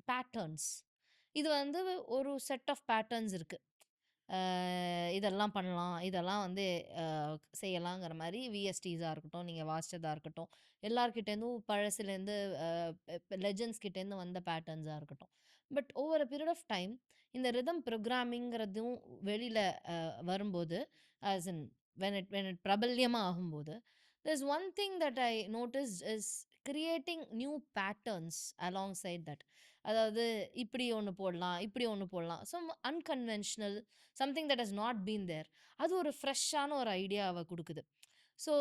Patterns. இது வந்து ஒரு செட் ஆஃப் பேட்டர்ன்ஸ் இருக்கு. அ இதெல்லாம் பண்ணலாம். இதெல்லாம் வந்து அ செய்யலாங்கிற மாரி விஎஸ்டிஸா இருக்கட்டும், நீங்க வாசிச்சதா இருக்கட்டும், எல்லார்கிட்டேருந்தும் பழசுலேருந்து லெஜெண்ட்ஸ் கிட்டேருந்து வந்த பேட்டர்ன்ஸா இருக்கட்டும். But over a period of time இந்த ரிதம் ப்ரோகிராமிங்கிறதும் வெளியில வரும்போது, ஆஸ் இன் வென் இட் பிரபல்யமா ஆகும்போது, there's one thing that I noticed is creating new patterns alongside that. அதாவது இப்படி ஒண்ணு போடலாம், இப்படி ஒண்ணு போடலாம். Some unconventional something that has not been there. அது ஒரு ஃப்ரெஷ்ஷான ஒரு ஐடியாவ குடுக்குது. ஸோ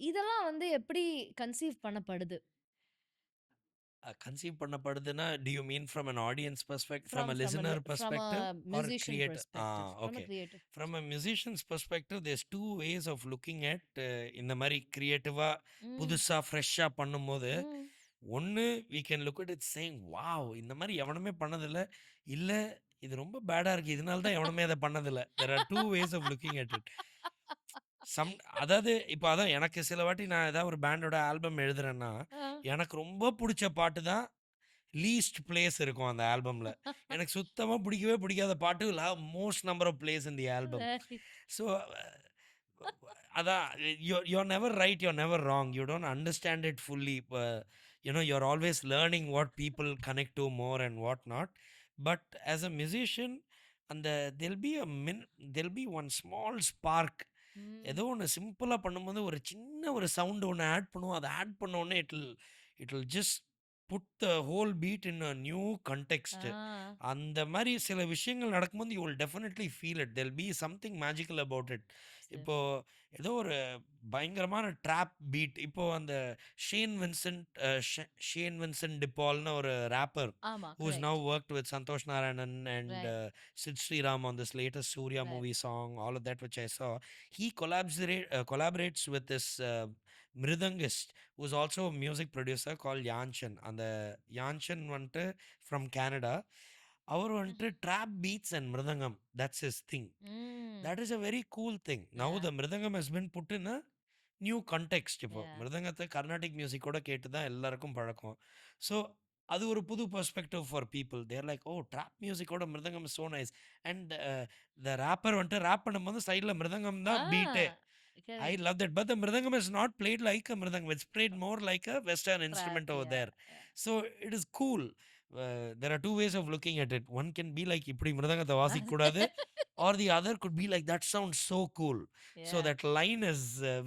இதெல்லாம் வந்து எப்படி கன்சீவ் பண்ணப்படுது? கன்சீவ் பண்ணப்படுதுன்னா, do you mean from an audience from a From listener from perspective a or musician creator? perspective, from a okay. creative from a perspective. Musician's perspective there's 2 ways of looking at இந்த மாரி கிரியேட்டிவா ம், புதுசா, ஃப்ரெஷ்ஷா பண்ணும்போது, ம். ஒண்ணு we can look at it saying, wow! இந்த மாரி எவனுமே பண்ணதில்ல. இல்ல, இது ரொம்ப பேடா இருக்கு. இதனால தான் எவனுமே அத பண்ணதில்ல. There are 2 ways of looking at it. Some அதாவது இப்ப அதான் எனக்கு சில வாட்டி நான் ஏதாவது ஒரு பேண்டோட ஆல்பம் எழுதுறேன்னா, அ. எனக்கு ரொம்ப புடிச்ச பாட்டு தான் லீஸ்ட் பிளேஸ் இருக்கும் அந்த ஆல்பம்ல. எனக்கு சுத்தமா பிடிக்கவே பிடிக்காத பாட்டு most number of plays in the album. Right. So அதான், you're never right, you're never wrong. You don't understand it fully. இப்ப you're always learning what people connect to more and what not. But as a musician, அந்த there'll be a there'll be one small spark. ம். ஏதோ ஒண்ணு சிம்பிளா பண்ணும்போது ஒரு சின்ன ஒரு சவுண்ட் ஒண்ணு ஆட் பண்ணுவோம். அத ஆட் பண்ண உடனே it will just put the whole beat in a new context. ஆ. அந்த மாரி சில விஷயங்கள் நடக்கும்போது you will definitely feel it. There be something magical about it. சரி. இப்போ ஏதோ ஒரு பயங்கரமான ட்ராப் பீட். இப்போ அந்த ஷேன் வின்சென்ட் ஷேன் வின்சென்ட் டிபால்னு ஒரு ராப்பர் ஆமா. who is now correct. worked with Santosh Narayanan and right, Sid Sriram on this latest Surya right. movie song, all of that which I saw. He collaborates with this mridangist who's also a music producer called Yanchan. அந்த Yanchan வந்துட்டு from Canada. அவர் வந்துட்டு drop beats and mridangam, that's his thing. ம். That is a very cool thing. Now Yeah, the mridangam has been put in a new context. இப்போ yeah. மிருதங்கத்தை Carnatic மியூசிக்கோட கேட்டு தான் எல்லாருக்கும் பழக்கம். ஸோ அது ஒரு புது perspective for people. There like, oh, drop மியூசிக்கோட mridangam is so nice. And the rapper வந்துட்டு ரேப் பண்ணும்போது சைடில் மிருதங்கம் ஆ. தான் பீட்டே. I correct. love that. But the mridangam is not played like a mridangam. It's played more like a Western drop. instrument over Yeah, there. yeah. So it is cool. There are two ways of looking at it. One can be like, இப்படி மிருதங்கத்தை வாசிக்க கூடாது, or the other could be like, that sounds so cool. So Yeah. that line is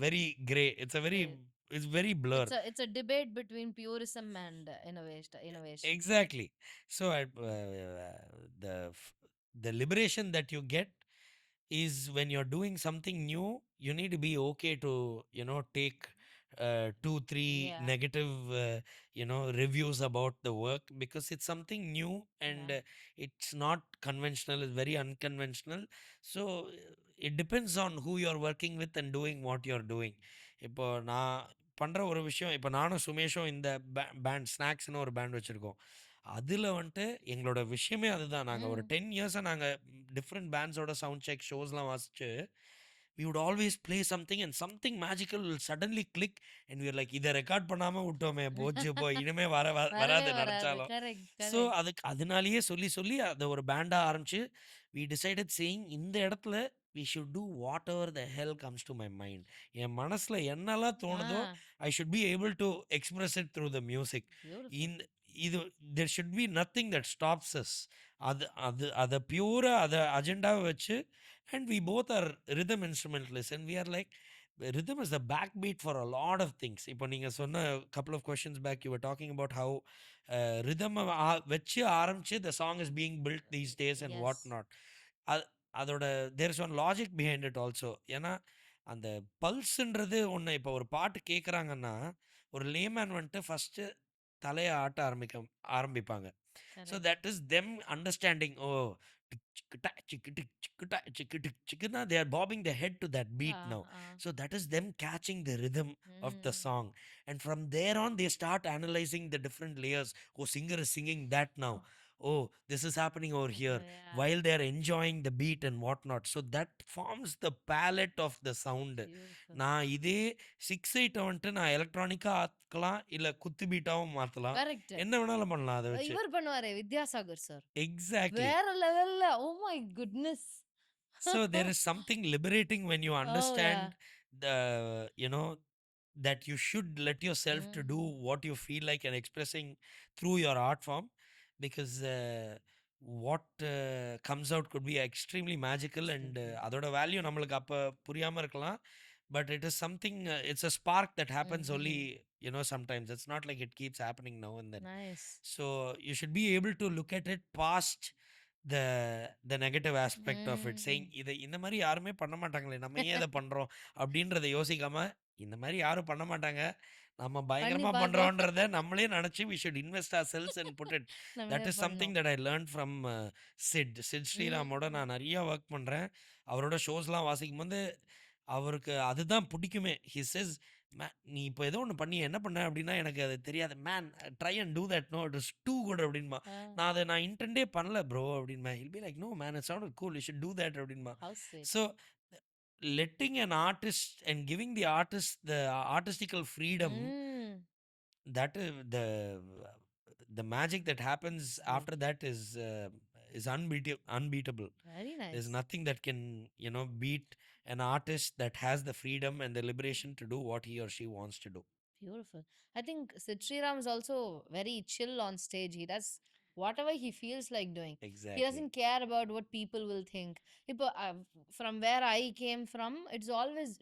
very gray. Great. It's very blur. It's a debate between purism and innovation. Exactly. So the liberation that you get is when you're doing something new, you need to be okay to, take 2 3 Yeah, negative reviews about the work, because it's something new, and yeah. it's not conventional, it's very unconventional. So it depends on who you're working with and doing what you're doing. இப்போ நான் பண்ற ஒரு விஷயம், இப்போ நானும் சுமேஷும் இந்த pant ஸ்நாக்ஸ்னு ஒரு pant வச்சிருக்கோம். அதுல வந்துட்டு எங்களோட விஷயமே அதுதான். நாங்க ஒரு ம். 10 இயர்ஸா நாங்க டிஃபரெண்ட் பேண்ட்ஸோட சவுண்ட் செக் ஷோஸ்லாம் வாசிச்சு, we would always play something and something magical will suddenly click, and we are like, இத ரெக்கார்ட் பண்ணாம விட்டோமே, போச்சு போ, இனிமே வரவே வராது வராது. நெனச்சாலும். Correct, so correct. அதுக்கு அதனாலேயே சொல்லி சொல்லி அத ஒரு பேண்டா ஆரம்பிச்சு, we decided saying, இந்த இடத்துல we should do whatever the hell comes to my mind. என் மனசுல என்னலாம் தோணுதோ, ஆ. I should be able to express it through the music. Beautiful. இந்த இது there should be nothing that stops us. அது அது அத பியூரா அத அஜெண்டாவ வச்சு, and we both are rhythm instrumentalists, and we are like, rhythm is the backbeat for a lot of things. இப்போ நீங்க சொன்ன couple of questions back, you were talking about how rhythm வச்சு ஆரம்பிச்சு the song is being built these days and what எஸ். not. அது அதோட there is one logic behind it also. ஏன்னா அந்த பல்ஸ்ன்றது ஒண்ணு. இப்போ ஒரு பாட்டு கேட்குறாங்கன்னா, ஒரு லேமேன் வந்துட்டு ஃபர்ஸ்ட்டு தலைய ஆட்ட ஆரம்பிப்பாங்க. So correct. that is them understanding, oh, tick, chickata, chickitick, chickata, chickitick, chickana, they are bobbing their head to that ah, beat now. Ah. So that is them catching the rhythm of the ம். song. And from there on, they start analyzing the different layers. Oh, singer is singing that now. Oh, this is happening over here, Yeah. while they are enjoying the beat and whatnot. So that forms the palette of the sound. Beautiful. நான் இதே 6/8 வந்துட்டு நான் எலக்ட்ரானிக்கா ஆக்கலாம், இல்ல குத்து பீட்டாவும் மாத்தலாம். Correct. என்ன வேணாலும் பண்ணலாம் அத வச்சு. இவர் பண்ணுவாரே வித்யாசாகர் சார். Exactly. வேற லெவல்ல. Oh my goodness. So there is something liberating when you Oh yeah. understand the, that you should let yourself to do Mhm. what you feel like and expressing through your art form, because what comes out could be extremely magical, and Absolutely. அதோட value நம்மளுக்கு அப்ப புரியாம இருக்கலாம். But it is something, it's a spark that happens only, Mhm. sometimes. It's not like it keeps happening now and then. Nice. So you should be able to look at it past the negative aspect of it, saying ம். இதை இந்த மாதிரி யாருமே பண்ண மாட்டாங்களே, நம்ம ஏன் இதை பண்றோம் அப்படின்றத யோசிக்காம, இந்த மாதிரி யாரும் பண்ண மாட்டாங்க, நம்ம பண்ணி பயங்கரமா பார்க்கலாம். பண்றோன்றத நம்மளே நினைச்சு we should invest ourselves and put it. That நம்மளே is something பண்ணோம். that I learned from Sid Sriramோட ம். நான் நிறைய ஒர்க் பண்றேன். அவரோட ஷோஸ்லாம் வாசிக்கும் போது அவருக்கு அதுதான் பிடிக்குமே. He says, நீ இப்போ ஏதோ ஒன்று பண்ணி என்ன பண்ண அப்படின்னா எனக்கு அது தெரியாது man, try and do that, no it is too good அப்படின்பா. ஆ. நான் இன்டெண்டே பண்ணல ப்ரோ அப்படின்பா. He'll be like, no man, it's sounded cool, you should do that அப்படின்பா. How sweet. So letting an artist and giving the artist the artistical freedom, ம். that the magic that happens after Absolutely. that is unbeatable. Very There's nice. nothing that can beat an artist that has the freedom and the liberation to do what he or she wants to do. Beautiful. I think Sid Sriram is also very chill on stage. He does whatever he feels like doing. He Exactly. doesn't care about what people will think. From where I came from, it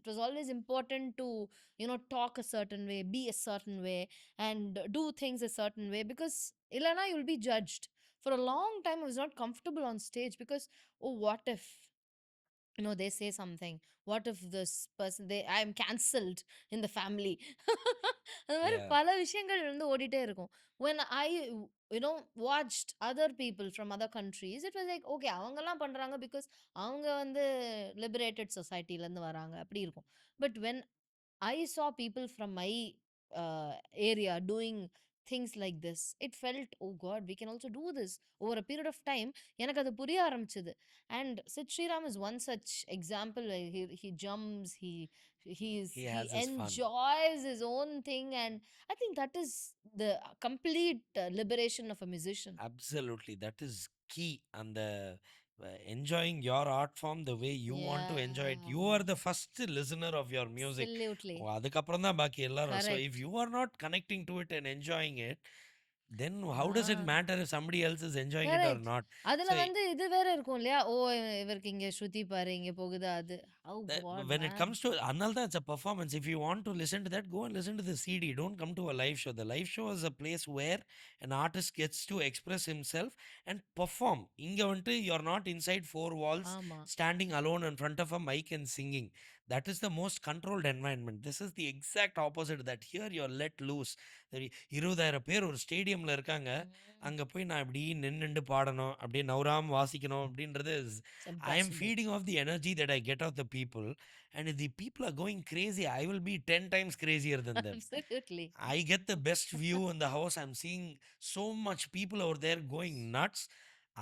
was always important to talk a certain way, be a certain way, and do things a certain way because Ilana you'll be judged. For a long time, I was not comfortable on stage because what if they say something, what if this person I am cancelled in the family. அந்த மாதிரி Yeah. பல விஷயங்கள் வந்து ஓடிட்டே இருக்கும். When I watched other people from other countries, it was like okay அவங்கெல்லாம் பண்றாங்க because அவங்க வந்து liberated societyல இருந்து வராங்க அப்படி இருக்கும். But when I saw people from my area doing things like this. It felt, oh God, we can also do this. Over a period of time, எனக்கு அது புரிய ஆரம்பிச்சது. And Sid Sriram is one such example. He jumps, He he has his fun. enjoys his own thing, and I think that is the complete liberation of a musician. Absolutely. That is key. And the enjoying your art form the way you want to enjoy it. You are Yeah, the first listener of your music. absolutely அதுக்கப்புறம் தான் பாக்கி எல்லாரும். So if correct. you are not connecting to it and enjoying it, then how does it Ah. matter if somebody else is enjoying it or correct. not? அதுல So வந்து இது வேற இருக்கும் இல்லையா? ஓ! இவருக்கு இங்க ஸ்ருதி பாரு, இங்க போகுது அது. Oh God when it man. comes to Annalda, it's a performance. If you want to listen to that, go and listen to the CD. Don't come to a live show. The live show is a place where an artist gets to express himself and perform. Inga vantu you're not inside four walls ஆமா. standing alone in front of a mic and singing. That is the most controlled environment. This is the exact opposite. That here you're let loose. 20,000 பேர் ஒரு ஸ்டேடியம்ல இருக்காங்க. ம். அங்க போய் நான் இப்படி நின்னுண்டு பாடணும், அப்படியே நவராம வாசிக்கணும் அப்படின்றது is, It's I am impossible. feeding off the energy that I get off the people. And if the people are going crazy, I will be 10 times crazier than them. Absolutely. I get the best view in the house. I'm seeing so much people over there going nuts.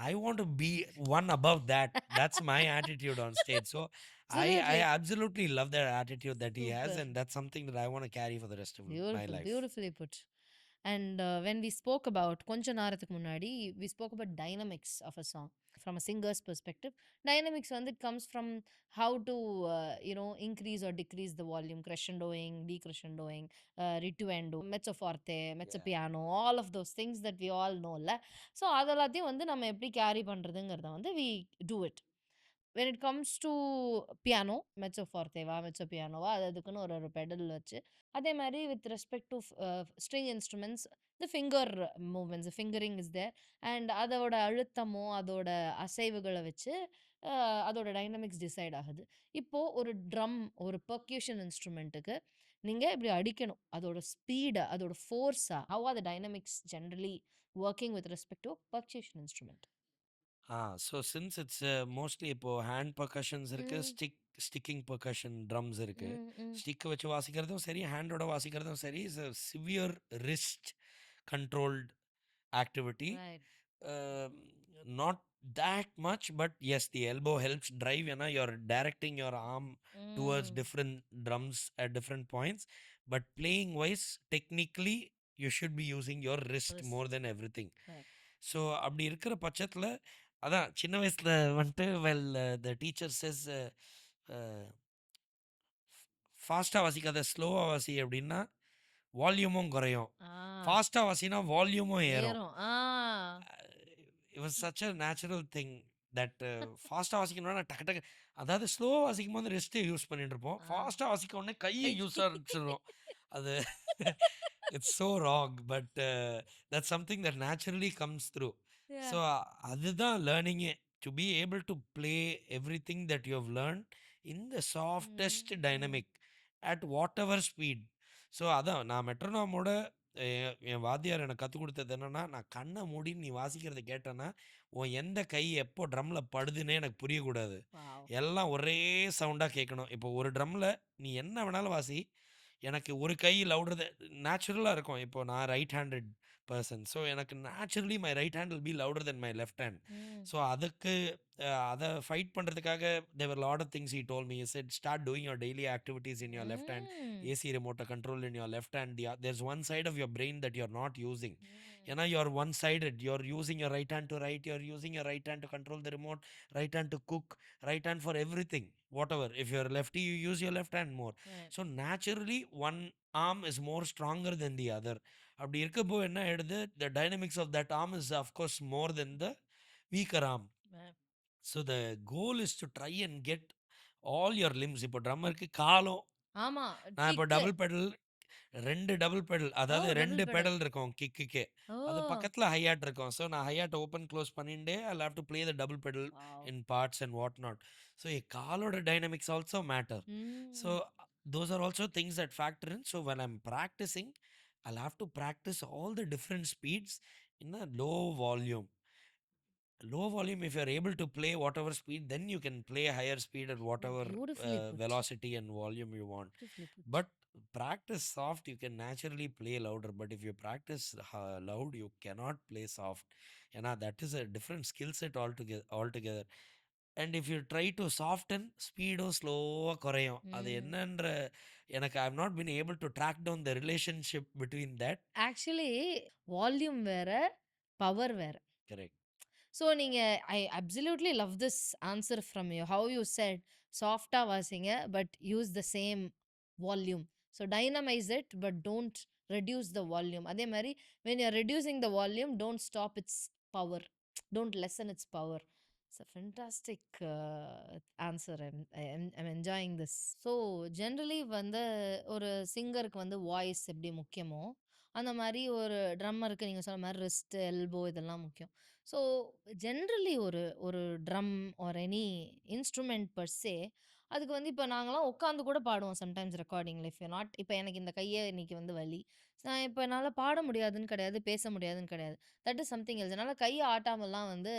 I want to be one above that. That's my attitude on stage. So I Absolutely. absolutely love that attitude that he has, Super. and that's something that I want to carry for the rest of my Beautiful. life. Beautifully put. And when we spoke about கொஞ்ச நேரத்துக்கு முன்னாடி we spoke about dynamics of a song from a singer's perspective. Dynamics வந்து it comes from how to increase or decrease the volume, crescendoing, decrescendoing, rituendo, mezzo forte, mezzo Yeah. piano, all of those things that we all know ல. So அதெல்லாத்தையும் வந்து நம்ம எப்படி carry பண்ணுறதுங்கிறத வந்து we do it. when it comes to piano, மெச்சோ ஃபார்த்தேவா மெச்சோ பியானோவா அது அதுக்குன்னு ஒரு pedal வச்சு அதே மாதிரி with respect to string instruments the finger movements fingering is there and அதோட அழுத்தமோ அதோட அசைவுகளை வச்சு அதோட டைனமிக்ஸ் டிசைட் ஆகுது. இப்போ ஒரு ட்ரம் ஒரு பெர்க்யூஷன் இன்ஸ்ட்ருமெண்ட்டுக்கு நீங்க இப்படி அடிக்கணும். அதோட ஸ்பீடு, அதோட ஃபோர்ஸா, how are the dynamics generally working with respect to percussion instrument? So since it's mostly இப்போ ஹேண்ட் பர்கஷன்ஸ் இருக்கு, ம். ஸ்டிக்கிங் பர்கஷன் ட்ரம்ஸ் இருக்கு. ம். ம். ஸ்டிக் வச்சு வாசிக்கிறதும் சரி, ஹேண்டோட வாசிக்கிறதும் சரி, is a severe wrist controlled activity. Right. Um, Not that much, but yes, the elbow helps drive. You're directing your arm towards ம். different drums at different points. But playing wise, technically, you should be using your wrist more wrist. than everything. Right. So அப்படி இருக்கிற பட்சத்தில் அதான் சின்ன வயசில் வந்துட்டு well the teacher chess ஃபாஸ்ட்டாக வாசிக்காத ஸ்லோவாக வாசி அப்படின்னா வால்யூமும் குறையும், ஆ. ஃபாஸ்ட்டாக வாசினா வால்யூமும் ஏறும். ஏறும். ஆ. It was such a natural thing that ஃபாஸ்ட்டாக வாசிக்கணும்னா டக்கு டக்கு, அதாவது ஸ்லோவாக வாசிக்கும் போது ரெஸ்ட்டு யூஸ் பண்ணிட்டு இருப்போம், ஆ. ஃபாஸ்ட்டாக வாசிக்க உடனே கையை யூஸ் ஆரம்பிச்சிடும். அது it's so wrong, but that something that naturally comes through. So Yeah. அதுதான் லேர்னிங்கே, to be able to play everything that you have learn in the hmm. Softest hmm. Dynamic at whatever speed. So அதான் நான் மெட்ரோனாமோட என் வாத்தியார் எனக்கு கற்றுக் கொடுத்தது என்னன்னா, நான் கண்ணை மூடி நீ வாசிக்கிறத கேட்டேன்னா உன் எந்த கை எப்போ ட்ரம்மில் படுதுன்னே எனக்கு புரியக்கூடாது, வாவ்! எல்லாம் ஒரே சவுண்டாக கேட்கணும். இப்போ ஒரு ட்ரம்மில் நீ என்ன வேணாலும் வாசி, எனக்கு ஒரு கை லவுடர் நேச்சுரலாக இருக்கும். இப்போ நான் ரைட் ஹேண்டட் பர்சன், ஸோ எனக்கு naturally my right hand will be louder than my left hand. ம். ஸோ அதுக்கு அதை ஃபைட் பண்ணுறதுக்காக there were lot of things he told me. Said start doing your daily activities in your left hand, ம். AC ரிமோட்டை control in your left hand. There's one side of your brain that you're not using. ம். You're one sided, you're using your right hand to write, you're using your right hand to control the remote, right hand to cook, right hand for everything, whatever. If you're lefty, you use your left hand more. Right. So naturally one arm is more stronger than the other. அப்படி இருக்கப்போ என்ன ஆயிடுது, the dynamics of that arm is of course more than the weaker arm. Right. So the goal is to try and get all your limbs. இப்போ ட்ரம்மருக்கு காலம், ஆமா. நான் இப்போ kick. Double pedal, 2 double pedal, ஓ! அதாவது டபுள் 2 பெடல். பெடல் இருக்கும் கிக்குக்கே. ஓ! அது பக்கத்தில் ஹையாட் இருக்கும். ஸோ நான் ஹையாட் ஓப்பன் க்ளோஸ் பண்ணிட்டு I have to play the double pedal wow! In parts and what not. So காலோட டைனமிக்ஸ் ஆல்சோ மேட்டர். ஸோ ம். those are also things that factor in. So when I'm practicing, I'll have to practice all the different speeds in a low volume. Low volume, if you're able to play whatever speed, then you can play a higher speed at whatever Beautifully put. velocity and volume you want. Beautifully put. But practice soft, you can naturally play louder. But if you practice loud, you cannot play soft. That is a different skill set altogether. And if you try to soften, speed slow குறையும். அது ம். என்னன்ற எனக்கு I've not been able to track down the relationship between that. Actually volume வேற, power வேற. Correct. So நீங்க I absolutely love this answer from you. How you said சாஃப்ட்டா வாசிங்க, but use the same volume. So dynamise it, but don't reduce the volume. அதே மாதிரி when you are reducing the volume, don't stop its power, don't lessen its power. It's a fantastic answer. I'm enjoying this. So generally வந்து ஒரு சிங்கருக்கு வந்து voice எப்படி முக்கியமோ, அந்த மாதிரி ஒரு ட்ரம்மருக்கு நீங்கள் சொன்ன மாதிரி ரிஸ்ட், எல்போ இதெல்லாம் முக்கியம். ஸோ ஜென்ரலி ஒரு ஒரு drum or any instrument per se, அதுக்கு வந்து இப்போ நாங்கலாம் உட்காந்து கூட பாடுவோம் சம்டைம்ஸ் ரெக்கார்டிங்கில். இஃப் யூ நாட், இப்போ எனக்கு இந்த கையை இன்னைக்கு வந்து வலி, நான் இப்போ என்னால் பாட முடியாதுன்னு கிடையாது, பேச முடியாதுன்னு கிடையாது. That is something else. என்னால் கையை ஆட்டாமல்லாம் வந்து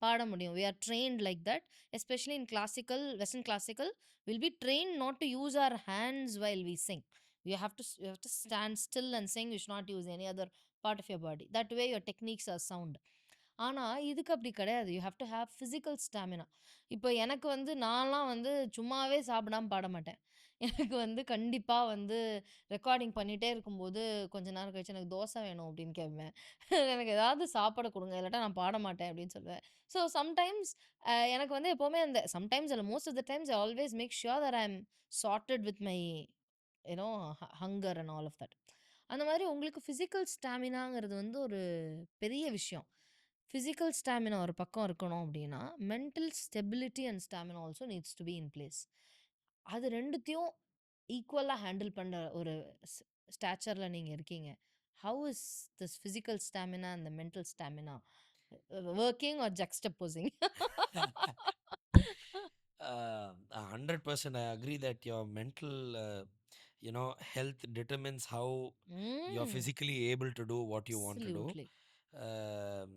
பாட முடியும். We are trained like that. Especially in classical, western classical, will be train not to use our hands while we sing. You have to stand still and sing. You should not use any other part of your body. That way your techniques are sound. ஆனா, இதுக்கு அப்படி கிடையாது. You have to have physical stamina. இப்போ எனக்கு வந்து நான்லாம் வந்து சும்மாவே சாப்பிடாம பாட மாட்டேன். எனக்கு வந்து கண்டிப்பா வந்து ரெக்கார்டிங் பண்ணிட்டே இருக்கும்போது, கொஞ்ச நேரம் கழிச்சு எனக்கு தோசை வேணும் அப்படின்னு கேட்பேன். எனக்கு ஏதாவது சாப்பிட குடுங்க. இல்லாட்டா நான் பாட மாட்டேன் அப்படின்னு சொல்லுவேன். ஸோ சம்டைம்ஸ் எனக்கு வந்து எப்பவுமே அந்த சம்டைம்ஸ் இல்ல, most of the times I always make sure that I am sorted with my you know hunger and all of that. அந்த மாதிரி உங்களுக்கு பிசிக்கல் ஸ்டாமினாங்கிறது வந்து ஒரு பெரிய விஷயம். பிசிக்கல் ஸ்டாமினா ஒரு பக்கம் இருக்கணும் அப்படின்னா, mental stability and stamina also needs to be in place. அது 2த்தையும் ஈக்குவலா ஹேண்டில் பண்ற ஒரு ஸ்டாச்சர்ல நீங்க இருக்கீங்க. How is this physical stamina and the mental stamina working or juxtaposing? 100% I agree that your mental health determines how you're Mm. physically able to do what you want to do. Absolutely. um,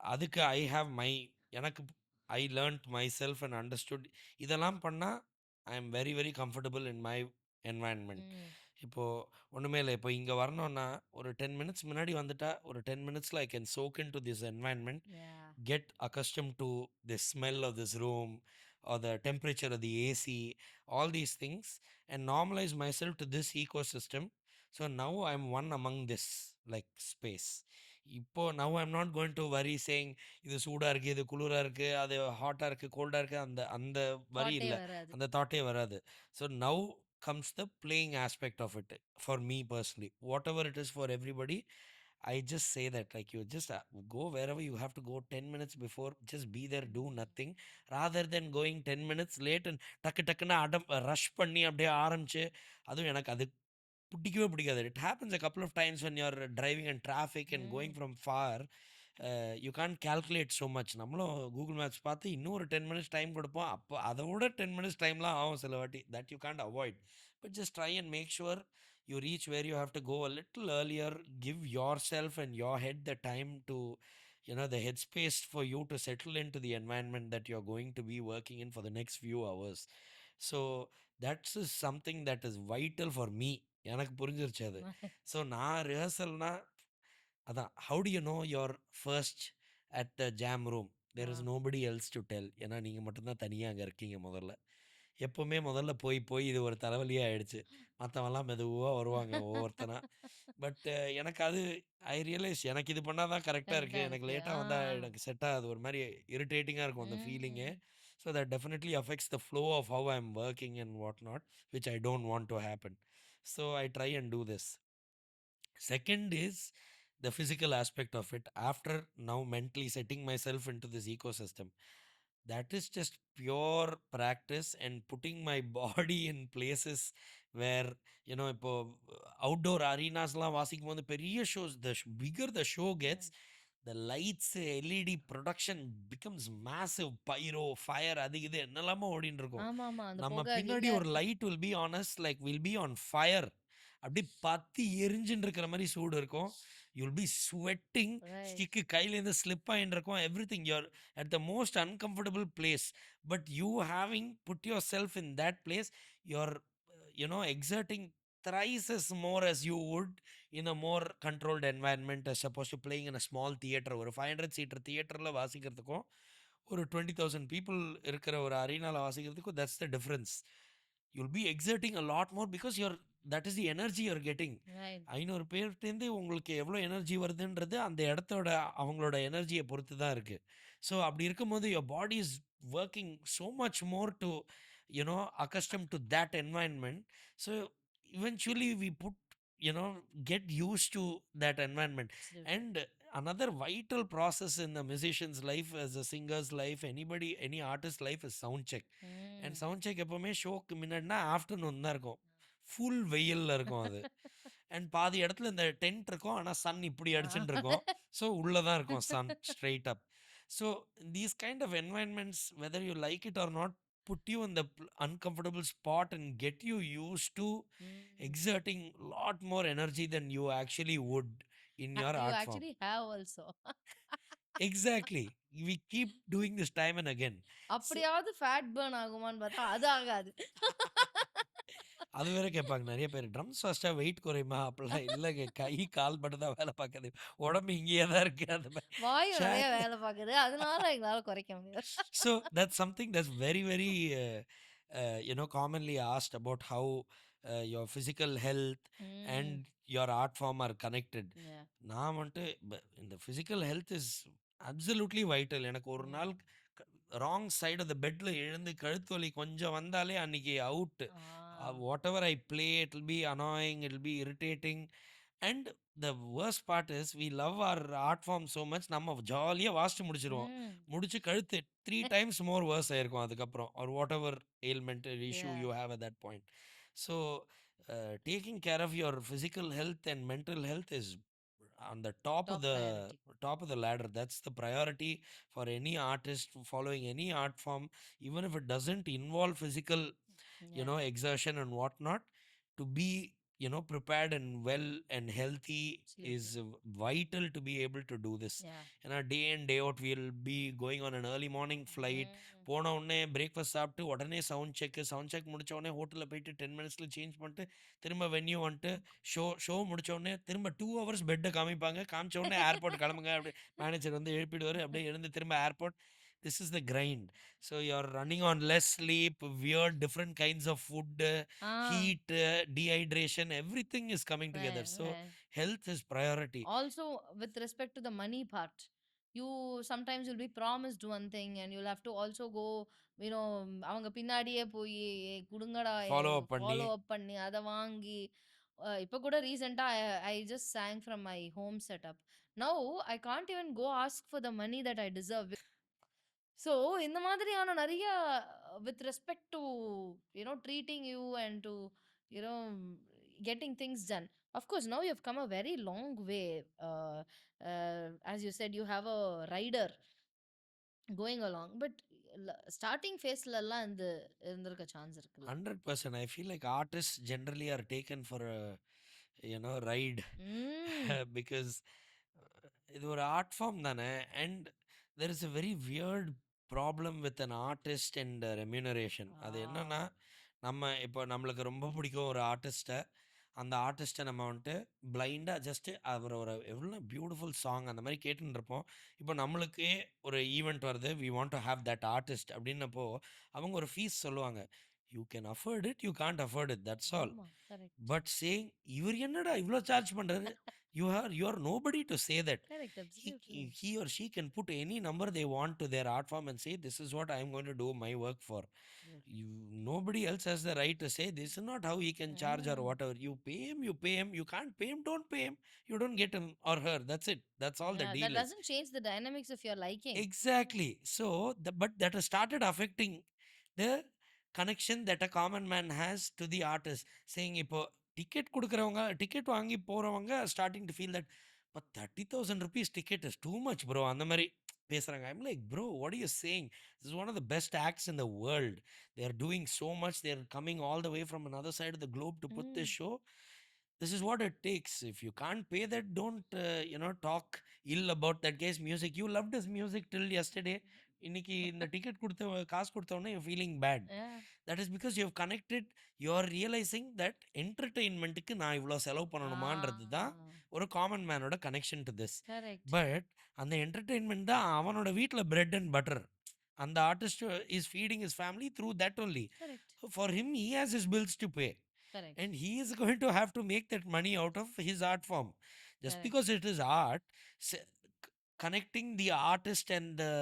அதுக்கு ஐ have my எனக்கு I learnt myself and understood இதெல்லாம் பண்ணால் I am very very comfortable in my environment. ம். இப்போது ஒன்றுமே இல்லை, இப்போ இங்கே வரணும்னா ஒரு 10 minutes முன்னாடி வந்துட்டா ஒரு 10 minutes I can soak in to this environment, Yeah. get accustomed to the smell of this room or the temperature of the AC, all these things, and normalize myself to this ecosystem. So now I'm one among this like space. இப்போ now I'm not going to worry saying இது சூடாக இருக்குது, இது குளிராக இருக்குது, அது ஹாட்டாக இருக்குது, கோல்டாக இருக்குது, அந்த அந்த வரி தாட்டே இல்லை, வராது. அந்த தாட்டே வராது. So now comes the playing aspect of it for me personally. Whatever it is for everybody, I just say that like you just go wherever you have to go 10 minutes before, just be there, do nothing, rather than going 10 minutes late and டக்கு டக்குன்னு rush பண்ணி அப்படியே ஆரம்பிச்சு. அதுவும் எனக்கு அது பிடிக்கவே பிடிக்காது. It happens a couple of times when you're driving in traffic and going ம். from far. You can't calculate so much. நம்மளும் கூகுள் மேப்ஸ் பார்த்து இன்னும் ஒரு 10 minutes டைம் கொடுப்போம். அப்போ அதை விட 10 minutes டைம்லாம் ஆகும் சில வாட்டி. That you can't avoid. But just try and make sure you reach where you have to go a little earlier. Give yourself and your head the time to, the headspace for you to settle into the environment that you're going to be working in for the next few hours. So that's is something that is vital for me. எனக்கு புரிஞ்சிருச்சு அது. So நான் ரிஹர்சல்னா அதான், how do you know your first at the jam room? There is ah. Nobody else to tell. ஏன்னா நீங்கள் மட்டும்தான் தனியாக அங்கே இருக்கீங்க. எப்போவுமே முதல்ல போய் போய் இது ஒரு தலைவலியாக ஆயிடுச்சு. மற்றவெல்லாம் மெதுவாக வருவாங்க ஒவ்வொருத்தனா. பட் எனக்கு அது ஐ ரியலைஸ் எனக்கு இது பண்ணால் தான் கரெக்டாக கரெக்ட்டா இருக்குது. எனக்கு இருக்கு. ஆ. லேட்டாக வந்தால் எனக்கு செட் ஆகாது. ஒரு மாதிரி இரிட்டேட்டிங்காக இருக்கும் அந்த feeling. Hmm. So that definitely affects the flow of how I am working and what not, which I don't want to happen. So I try and do this. Second is the physical aspect of it. After now mentally setting myself into this ecosystem, that is just pure practice and putting my body in places where, இப்போ outdoor அரீனாஸ்லாம் வாசிக்கும் போது பெரிய shows, the bigger the show gets, hmm. the lights, LED production becomes massive, pyro fire, அது இது என்னெல்லாமோ ஓடின்னு இருக்கும். ஆமாமா. அந்த நம்ம புகை, பின்னாடி கிக. ஒரு light will be on us, like will be on fire. அப்படி பத்தி எரிஞ்சுன்னு இருக்கிற மாதிரி சூடு இருக்கும். You'll be sweating, right. Stick கையிலேருந்து ஸ்லிப் ஆகிட்டு இருக்கும். Everything you're at the most uncomfortable place. But you having put yourself in that place, you're exerting thrice as more as you would in a more controlled environment as opposed to playing in a small theater. ஒரு 500 seater தியேட்டரில் வாசிக்கிறதுக்கும் ஒரு 20,000 people இருக்கிற ஒரு அரீனாவில் வாசிக்கிறதுக்கும், that's the difference. You'll be exerting a lot more because that is the energy you're getting. Right. 500 பேர்கிட்டேருந்து உங்களுக்கு எவ்வளோ energy வருதுன்றது அந்த இடத்தோட அவங்களோட எனர்ஜியை பொறுத்து தான் இருக்குது. ஸோ அப்படி இருக்கும்போது your body is working so much more to accustomed to that environment. So eventually we put, get used to that environment. Absolutely. And another vital process in the musician's life, as a singer's life, any artist life, is sound check. And ம். sound check எப்போவுமே ஷோக்கு முன்னாடினா afternoon தான் இருக்கும். Full வெயிலில் இருக்கும் அது. And பாதி இடத்துல இந்த டென்ட் இருக்கும், ஆனால் சன் இப்படி அடிச்சுட்டு இருக்கும். ஸோ உள்ளே தான் இருக்கும் sun straight up. So these kind of environments, whether you like it or not, put you in the uncomfortable spot and get you used to ம். exerting lot more energy than you actually would in your you art form. Actually have also. Exactly. We keep doing this time and again. So அப்படியாவது fat burn ஆகுமான்னு பார்த்தா அது ஆகாது. அது வேற கேட்பாங்க நிறைய பேர், ட்ரம்ஸ் ஃபர்ஸ்டா வெயிட் குறையுமா? அப்படிலாம் இல்லைங்க, கை கால் மட்டும் தான் வேலை பார்க்குது, உடம்பு இங்கேயே தான் இருக்கு. அந்த வாயும் நிறைய வேலை பார்க்குது, அதனால எங்களால குறைக்க முடியாது. So that's something that's very very commonly asked about how your physical health and ம். your art form are connected. Yeah. நான் வந்துட்டு இந்த physical health is absolutely vital. எனக்கு ஒரு ம். நாள் ராங் சைடு ஆஃப் த பெட்டில் எழுந்து கழுத்து வலி கொஞ்சம் வந்தாலே அன்னைக்கு out. Ah. Whatever I play, it will be annoying, it will be irritating. And the worst part is we love our art form so much, நம்ம ஜாலியாக வாசிச்சு முடிச்சிருவோம். ம். முடிச்சு கழுத்து 3 times more worse ஆயிருக்கும் அதுக்கப்புறம், or whatever ailment or issue Yeah. you have at that point. So taking care of your physical health and mental health is on the top of Top the priority. ladder. That's the priority for any artist following any art form, even if it doesn't involve physical Yeah. exertion and whatnot. to be, prepared and well and healthy Absolutely. is vital to be able to do this. Yeah. Day in day out we'll be going on an early morning flight. Mm. போன உடனே breakfast சாப்பிட்டு உடனே sound check முடிச்ச உடனே ஹோட்டலில் போயிட்டு 10 மினிட்ஸில் change பண்ணிட்டு திரும்ப வென்யூ வந்துட்டு ஷோ முடிச்ச உடனே திரும்ப 2 ஹவர்ஸ் பெட்டை காமிச்ச உடனே ஏர்போர்ட் கிளம்புங்க அப்படி மேனேஜர் வந்து எழுப்பிடுவார். அப்படியே எழுந்து திரும்ப airport. This is the grind. So you're running on less sleep, weird different kinds of food, Ah, heat, dehydration, everything is coming together. right, So right. health is priority. Also, with respect to the money part, you sometimes you'll be promised one thing and you'll have to also go, அவங்க பின்னாடியே போய் குடுங்கடா Follow up பண்ணி follow up பண்ணி அதை வாங்கி இப்போ கூட ரீசெண்டா I just sang from my home setup. Now I can't even go ask for the money that I deserve. So இந்த மாதிரியான நெறைய with respect to treating you and to you know getting things ton. Of course, now you have come a very long way. As you said, you have a rider going along, but starting phase-ல எல்லாம் இருந்திருக்க chance இருக்குல்ல. 100%. I feel like artists generally are taken for a ride. ம். Because இது ஒரு art form தானே. And there is a very weird problem with an artist and remuneration. அது என்னன்னா, நம்ம இப்போ நம்மளுக்கு ரொம்ப பிடிக்கும் ஒரு ஆர்டிஸ்ட்டை. அந்த ஆர்டிஸ்ட்டை நம்ம வந்துட்டு பிளைண்டாக ஜஸ்ட்டு அவரோட எவ்வளோ பியூட்டிஃபுல் சாங் அந்த மாதிரி கேட்டுன்னு இருப்போம். இப்போ நம்மளுக்கே ஒரு ஈவெண்ட் வருது, we want to have that artist அப்படின்னப்போ அவங்க ஒரு ஃபீஸ் சொல்லுவாங்க. You can afford it, you can't afford it, that's all. ஆமா, கரெக்ட். பட் சேயிங் இவர் என்னடா இவ்வளோ சார்ஜ் பண்ணுறாரு, you are nobody to say that. Correct, he, absolutely. he or she can put any number they want to their art form and say this is what I'm going to do my work for. You, nobody else has the right to say this is not how he can charge or whatever. You pay him, you can't pay him, don't pay him, you don't get him or her, that's it, that's all the Yeah, deal that is. doesn't change the dynamics of your liking. Exactly. So but that has started affecting the connection that a common man has to the artist. Saying இப்போ ticket கொடுக்குறவங்க, ticket வாங்கி போகிறவங்க starting to feel that இப்போ 30,000 rupees ticket is too much bro அந்த மாதிரி பேசுகிறாங்க. I'm like, bro, what are you saying? This is one of the best acts in the world. They are doing so much. They are coming all the way from another side of the globe to put this show. This is what it takes. If you can't pay that, don't talk ill about that guy's music. You loved his music till yesterday. இன்னைக்கு இந்த ticket கொடுத்த காசு கொடுத்தோன்னே you feeling bad. Yeah, that is because you have connected, you are realising that என்டர்டெயின்மெண்ட்டுக்கு நான் இவ்வளோ செலவு பண்ணணுமான்றது தான் ஒரு காமன் மேனோட connection to this. Correct, but அந்த என்டர்டெயின்மெண்ட் தான் அவனோட வீட்டில் பிரெட் அண்ட் பட்டர். அந்த artist is feeding his family through that only. Correct, for him he has his bills to pay correct, and he is going to have to make that money out of his art form. Just correct. because it is art, connecting the artist and the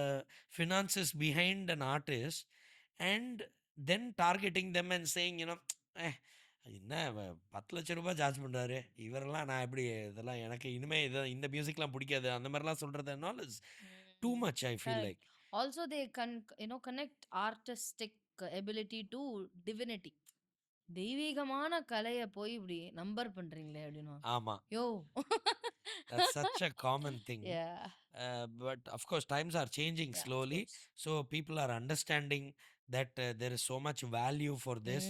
finances behind an artist and then targeting them and saying, eh, என்ன 10 லட்சம் ரூபாய் charge பண்ணுறாரு இவரெல்லாம், நான் எப்படி இதெல்லாம் எனக்கு இனிமேல் இந்த மியூசிக்லாம் பிடிக்காது அந்த மாதிரிலாம் சொல்கிறது என்னால் is too much. I feel Correct. Like Also, they can connect artistic ability to divinity. தெய்வீகமான கலைய போய் இப்படி நம்பர் பண்றீங்களே அப்படின்னு. ஆமாம், யோ. that's such a common thing. Yeah, But of course times are changing yeah, of slowly, course. so people are understanding that there is so much value for this.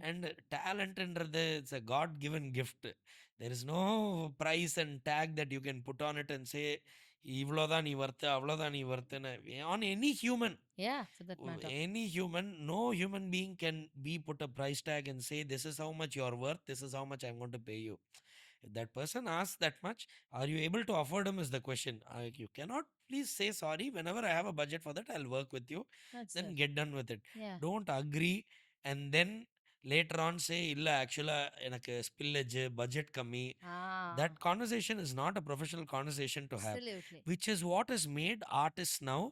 And talent என்றது it's a god given gift. There is no price and tag that you can put on it and say இவ்வளோதான் நீ worth அவ்வளோதான் நீ வர்த்துன்னு. On any human, Yeah, for that matter. any human, no human being can be put a price tag and say this is how much you are worth, this is how much I'm going to pay you. If that person asks that much, are you able to afford him is the question. You cannot, please say sorry, whenever I have a budget for that I'll work with you, That's then it. get done with it. Yeah. Don't agree and then later on say illa actually எனக்கு spillage budget கம்மி. Ah, That conversation is not a professional conversation to have, absolutely. which is what has made artists now,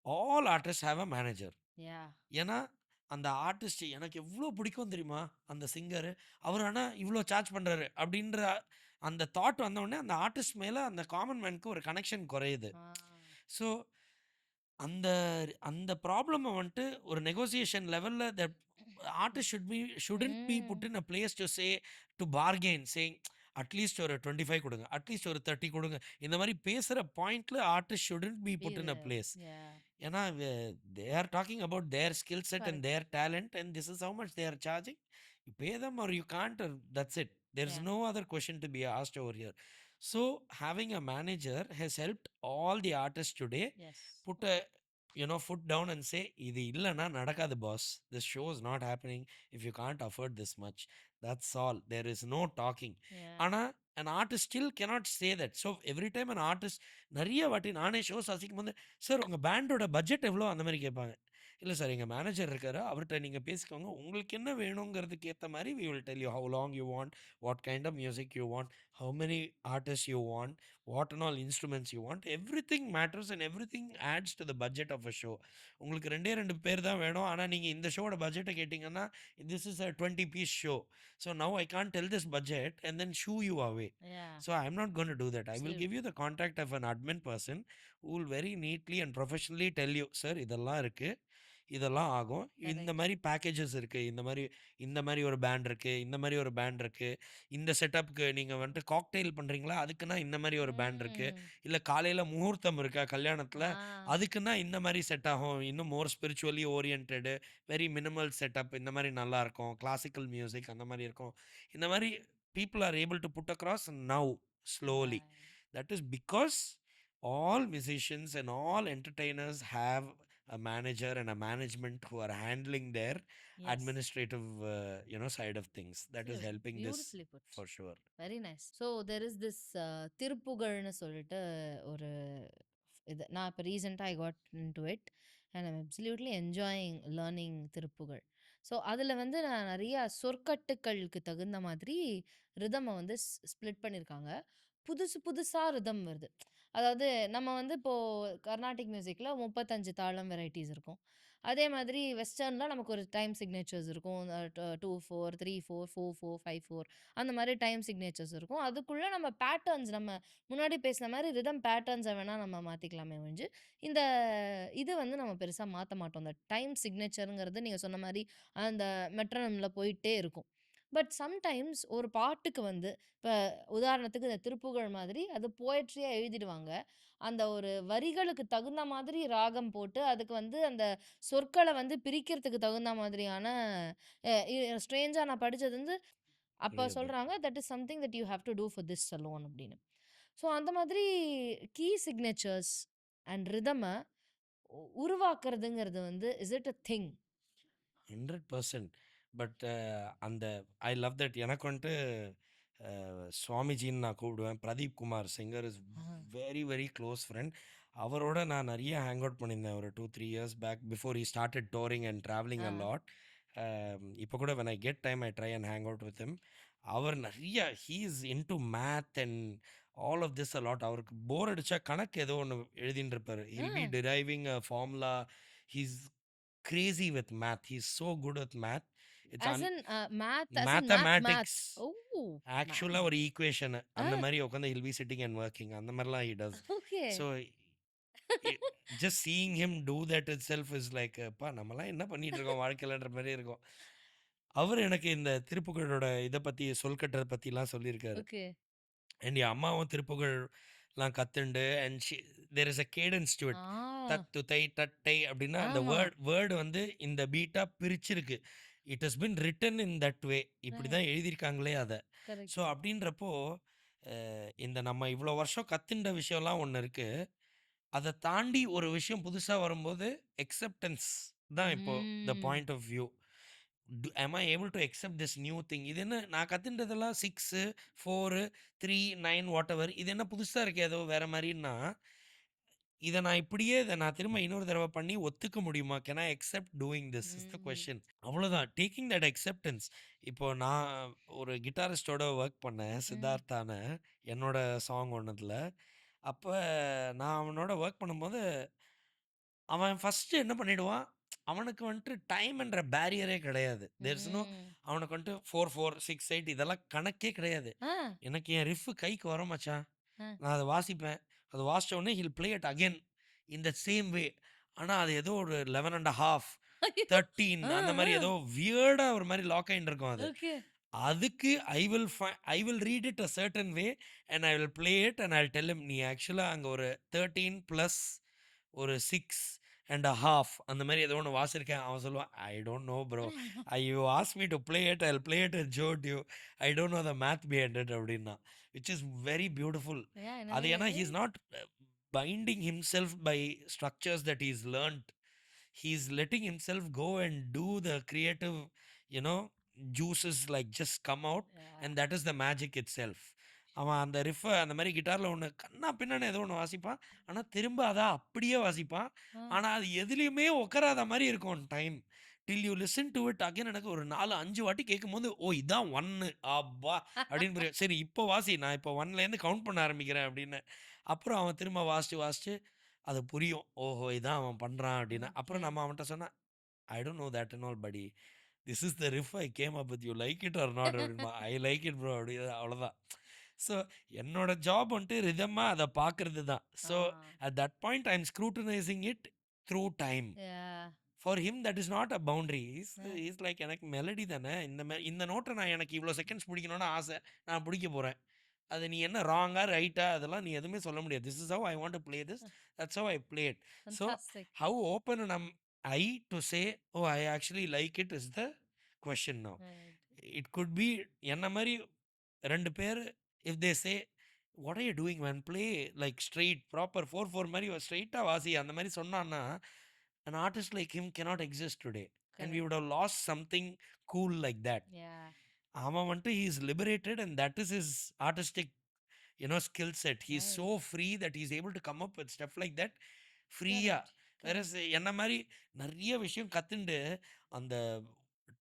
all artists have a manager. Yeah. ஏன்னா அந்த artist எனக்கு எவ்வளோ பிடிக்கும் தெரியுமா அந்த singer, அவர் ஆனால் இவ்வளோ சார்ஜ் பண்ணுறாரு அப்படின்ற அந்த தாட் வந்தோடனே அந்த ஆர்டிஸ்ட் மேலே அந்த காமன் மேனுக்கு ஒரு கனெக்ஷன் குறையுது. Ah, ஸோ அந்த அந்த ப்ராப்ளமை வந்துட்டு ஒரு நெகோசியேஷன் லெவலில் the artist shouldn't be put in a place to say to bargain saying at least ஒரு 25 கொடுங்க, அட்லீஸ்ட் ஒரு 30 கொடுங்க, இந்த மாதிரி பேசுகிற பாயிண்ட்ல artist shouldn't be put in a place. yeah. ஏன்னா they are talking about their skill set and their talent and this is how much they are charging. You pay them or you can't, that's it. There's Yeah. no other question to be asked over here. So having a manager has helped all the artists today Yes. put a foot down and say, இது இல்லைன்னா நடக்காது boss, this show is not happening if you can't afford this much. That's all, there is no talking. Yeah. ஆனா an artist still cannot say that. So every time an artist, நிறைய வாட்டி நானே shows அசிக்கும் போது, sir உங்கள் பேண்டோட budget எவ்வளோ அந்த மாதிரி கேட்பாங்க. இல்லை சார், எங்கள் மேனேஜர் இருக்காரு, அவர்கிட்ட நீங்கள் பேசிக்கோங்க, உங்களுக்கு என்ன வேணுங்கிறதுக்கு ஏற்ற மாதிரி we will tell you how long you want, what kind of music you want, how many artists you want, what and all instruments you want. Everything matters and everything adds to the budget of a show. உங்களுக்கு ரெண்டே ரெண்டு பேர் தான் வேணும், ஆனால் நீங்கள் இந்த ஷோட பட்ஜெட்டை கேட்டிங்கன்னா this is a 20-piece show, so now I can't tell this budget and then shoo you away. Yeah. So I'm not going to do that. I will give Absolutely. you the contact of an admin person who will very neatly and professionally tell you, sir, இதெல்லாம் இருக்கு, இதெல்லாம் ஆகும், இந்த Correct. மாதிரி packages இருக்குது, இந்த மாதிரி ஒரு பேண்ட் இருக்குது, இந்த மாதிரி ஒரு பேண்ட் இருக்குது, இந்த செட்டப்புக்கு நீங்கள் வந்துட்டு காக்டெயில் பண்ணுறீங்களா, அதுக்குன்னா இந்த மாதிரி ஒரு பேண்ட் இருக்குது, Mm. இல்லை காலையில் முகூர்த்தம் இருக்கா கல்யாணத்தில், Ah. அதுக்குன்னா இந்த மாதிரி செட் ஆகும், இன்னும் more spiritually oriented, very minimal setup, இந்த மாதிரி நல்லாயிருக்கும், கிளாசிக்கல் மியூசிக் அந்த மாதிரி இருக்கும், இந்த மாதிரி people are able to put across now slowly. Right. That is because all musicians and all entertainers have a manager and a management who are handling their Yes. administrative side of things. That is Absolutely. helping this Beautifully put. for sure. Very nice. So there is this திருப்புகழ்னு சொல்லிட்டு ஒரு இது நான் இப்போ ரீசெண்டாக I got into it and I'm absolutely enjoying learning Thiruppugazh. So அதில் வந்து நான் நிறைய சொற்கட்டுக்களுக்கு தகுந்த மாதிரி ரிதமை வந்து ஸ்ப்ளிட் பண்ணியிருக்காங்க. புதுசு புதுசாக ரிதம் வருது. அதாவது நம்ம வந்து இப்போது கர்நாடிக் மியூசிக்கில் 35 தாளம் வெரைட்டிஸ் இருக்கும். அதே மாதிரி வெஸ்டர்னில் நமக்கு ஒரு டைம் சிக்னேச்சர்ஸ் இருக்கும். 2/4 3/4 4/4 5/4 அந்த மாதிரி டைம் சிக்னேச்சர்ஸ் இருக்கும். அதுக்குள்ளே நம்ம பேட்டர்ன்ஸ் நம்ம முன்னாடி பேசின மாதிரி ரிதம் பேட்டர்ன்ஸை வேணால் நம்ம மாற்றிக்கலாமே ஒழிஞ்சு இந்த இது வந்து நம்ம பெருசாக மாற்ற மாட்டோம். அந்த டைம் சிக்னேச்சருங்கிறது நீங்கள் சொன்ன மாதிரி அந்த மெட்ரனமில் போயிட்டே இருக்கும். பட் சம்டைம்ஸ் ஒரு பாட்டுக்கு வந்து இப்போ உதாரணத்துக்கு இந்த திருப்புகழ் மாதிரி அது போயட்ரியாக எழுதிடுவாங்க. அந்த ஒரு வரிகளுக்கு தகுந்த மாதிரி ராகம் போட்டு அதுக்கு வந்து அந்த சொற்களை வந்து பிரிக்கிறதுக்கு தகுந்த மாதிரியான ஸ்ட்ரேஞ்சாக நான் படித்தது வந்து அப்போ Really? சொல்கிறாங்க that is something that you have to do for this alone அப்படின்னு. ஸோ அந்த மாதிரி கீ சிக்னேச்சர்ஸ் அண்ட் ரிதமை உருவாக்குறதுங்கிறது வந்து is it a thing? 100%. But அந்த ஐ லவ் தட். எனக்கு வந்துட்டு சுவாமிஜின்னு நான் கூப்பிடுவேன். Pradeep Kumar singer is very very close friend. அவரோட நான் நிறைய ஹேங் அவுட் பண்ணியிருந்தேன் ஒரு 2-3 years back before he started touring and travelling a lot. இப்போ கூட when I get time I try and hang out with him. அவர் நிறைய he is into math and all of this a lot. அவருக்கு போர் அடிச்சா கணக்கு ஏதோ ஒன்று எழுதின்னு இருப்பார். He'll be deriving a formula. He's crazy with math. He's so good with math. It's As in math, as in mathematics. math. Oh, ஆக்சுவலா ஒரு equation அந்த மாதிரி உட்காந்து he'll be sitting and working அந்த மாதிரிலாம் he does. okay. So just seeing him do that itself is like அப்பா நம்மலாம் என்ன பண்ணிட்டு இருக்கோம் வாழ்க்கையிலன்ற மாதிரி இருக்கும். அவர் எனக்கு இந்த திருப்புகழோட இதை பற்றி சொல்கட்டுறதை பற்றிலாம் சொல்லியிருக்காரு. Okay. அண்ட் என் அம்மாவும் திருப்புகழ்லாம் கத்துண்டு and there is a cadence to it. தத்து தை தட்டை அப்படின்னா அந்த ஆமா. வேர்டு வந்து இந்த பீட்டாக பிரிச்சிருக்கு. It has been written in that way. இப்படி தான் எழுதியிருக்காங்களே அதை. Correct. ஸோ அப்படின்றப்போ இந்த நம்ம இவ்வளோ வருஷம் கத்துண்ட விஷயம்லாம் ஒன்று இருக்குது. அதை தாண்டி ஒரு விஷயம் புதுசாக வரும்போது எக்ஸெப்டன்ஸ் தான் இப்போ the point of view. am I able to accept this new thing? இது என்ன நான் கத்துன்றதெல்லாம் 6 4 3 9 வாட் எவர், இது என்ன புதுசாக இருக்கு ஏதோ வேற மாதிரின்னா, இதை நான் இப்படியே இதை நான் திரும்ப இன்னொரு தடவை பண்ணி ஒத்துக்க முடியுமா? Can I accept doing this is the question. அவ்வளோதான், டேக்கிங் தட் அக்செப்டன்ஸ். இப்போ நான் ஒரு கிட்டாரிஸ்டோட ஒர்க் பண்ணேன் சித்தார்த்தான என்னோட சாங் ஒன்றுத்தில். அப்போ நான் அவனோட ஒர்க் பண்ணும்போது அவன் ஃபஸ்ட்டு என்ன பண்ணிடுவான், அவனுக்கு வந்துட்டு டைம்ன்ற பேரியரே கிடையாது. தேர்ஸ் நோ, அவனுக்கு வந்துட்டு 4 4 6 8 இதெல்லாம் கணக்கே கிடையாது. எனக்கு என் ரிஃப் கைக்கு வர மச்சான், நான் அதை வாசிப்பேன். அது வாசிச்ச உடனே hill play it again in the same way. ஆனால் அது ஏதோ ஒரு 11.5 13 அந்த மாதிரி ஏதோ வியர்டாக ஒரு மாதிரி லாக் ஆகிட்டு இருக்கும். அது அதுக்கு I will read it a certain way and I will play it and I will tell him, நீ ஆக்சுவலாக அங்கே ஒரு 13 + ஒரு 6 அண்ட் அ ஹாஃப் அந்த மாதிரி ஏதோ ஒன்று வாசிருக்கேன். அவன் சொல்லுவான், I don't know bro, you ask me to play it, I will play it and show it you, I don't know the math behind it அப்படின்னா, விச் இஸ் வெரி பியூட்டிஃபுல். அது ஏன்னா he is not binding himself by structures that he's learnt. He's letting himself go and do the creative, you know, juices like just come out, Yeah. and that is the magic itself. அவன் அந்த ரிஃப்பை அந்த மாதிரி கிட்டாரில் ஒன்று கண்ணா பின்னான்னு ஏதோ ஒன்று வாசிப்பான், ஆனால் திரும்ப அதை அப்படியே வாசிப்பான். ஆனால் அது எதுலேயுமே உட்காராத மாதிரி இருக்கும் time. Till you listen to it again. எனக்கு ஒரு 4-5 வாட்டி கேட்கும்போது, ஓ இதான் ஒன்று அப்பா அப்படின்னு புரியும். சரி இப்போ வாசி, நான் இப்போ ஒன்லேருந்து கவுண்ட் பண்ண ஆரம்பிக்கிறேன் அப்படின்னு. அப்புறம் அவன் திரும்ப வாசிச்சு வாசிச்சு அது புரியும். ஓஹோ! இதான் அவன் பண்றான் அப்படின்னு. அப்புறம் நம்ம அவன்ட்ட சொன்னா, "I don't know that and all படி. This is the riff I came up with. You like it or not?" அப்படின்பா. "ஐ லைக் இட் ப்ரோ" அப்படி அவ்வளோதான். ஸோ என்னோட ஜாப் வந்துட்டு ரிதமா அத பார்க்கறது தான். So at that point I am scrutinising it through time. Yeah. For him that is not a boundary. Yeah. Is like எனக்கு melody தானே. இந்த நோட்டை நான் எனக்கு இவ்வளோ செகண்ட்ஸ் பிடிக்கணும்னு ஆசை. நான் பிடிக்க போறேன். அது நீ என்ன ராங்கா, ரைட்டா அதெல்லாம் நீ எதுவுமே சொல்ல முடியாது. This is how I want to play this. That's how I play it. So Fantastic. How open am I to say, oh I actually like it is the question now. Right. It could be என்ன மாதிரி 2 பேர், if they say, what are you doing man, play like straight proper 4/4 மாதிரி ஸ்ட்ரெயிட்டாக வாசி அந்த மாதிரி சொன்னான்னா, an artist like him cannot exist today. And we Correct. would have lost something cool like that. Yeah. அவன் வந்துட்டு he is liberated and that is his artistic, you know, skill set. He is so Right. free that he is able to come up with stuff like that ஃப்ரீயா. Correct. வேற என்ன மாதிரி நிறைய விஷயம் கத்துண்டு அந்த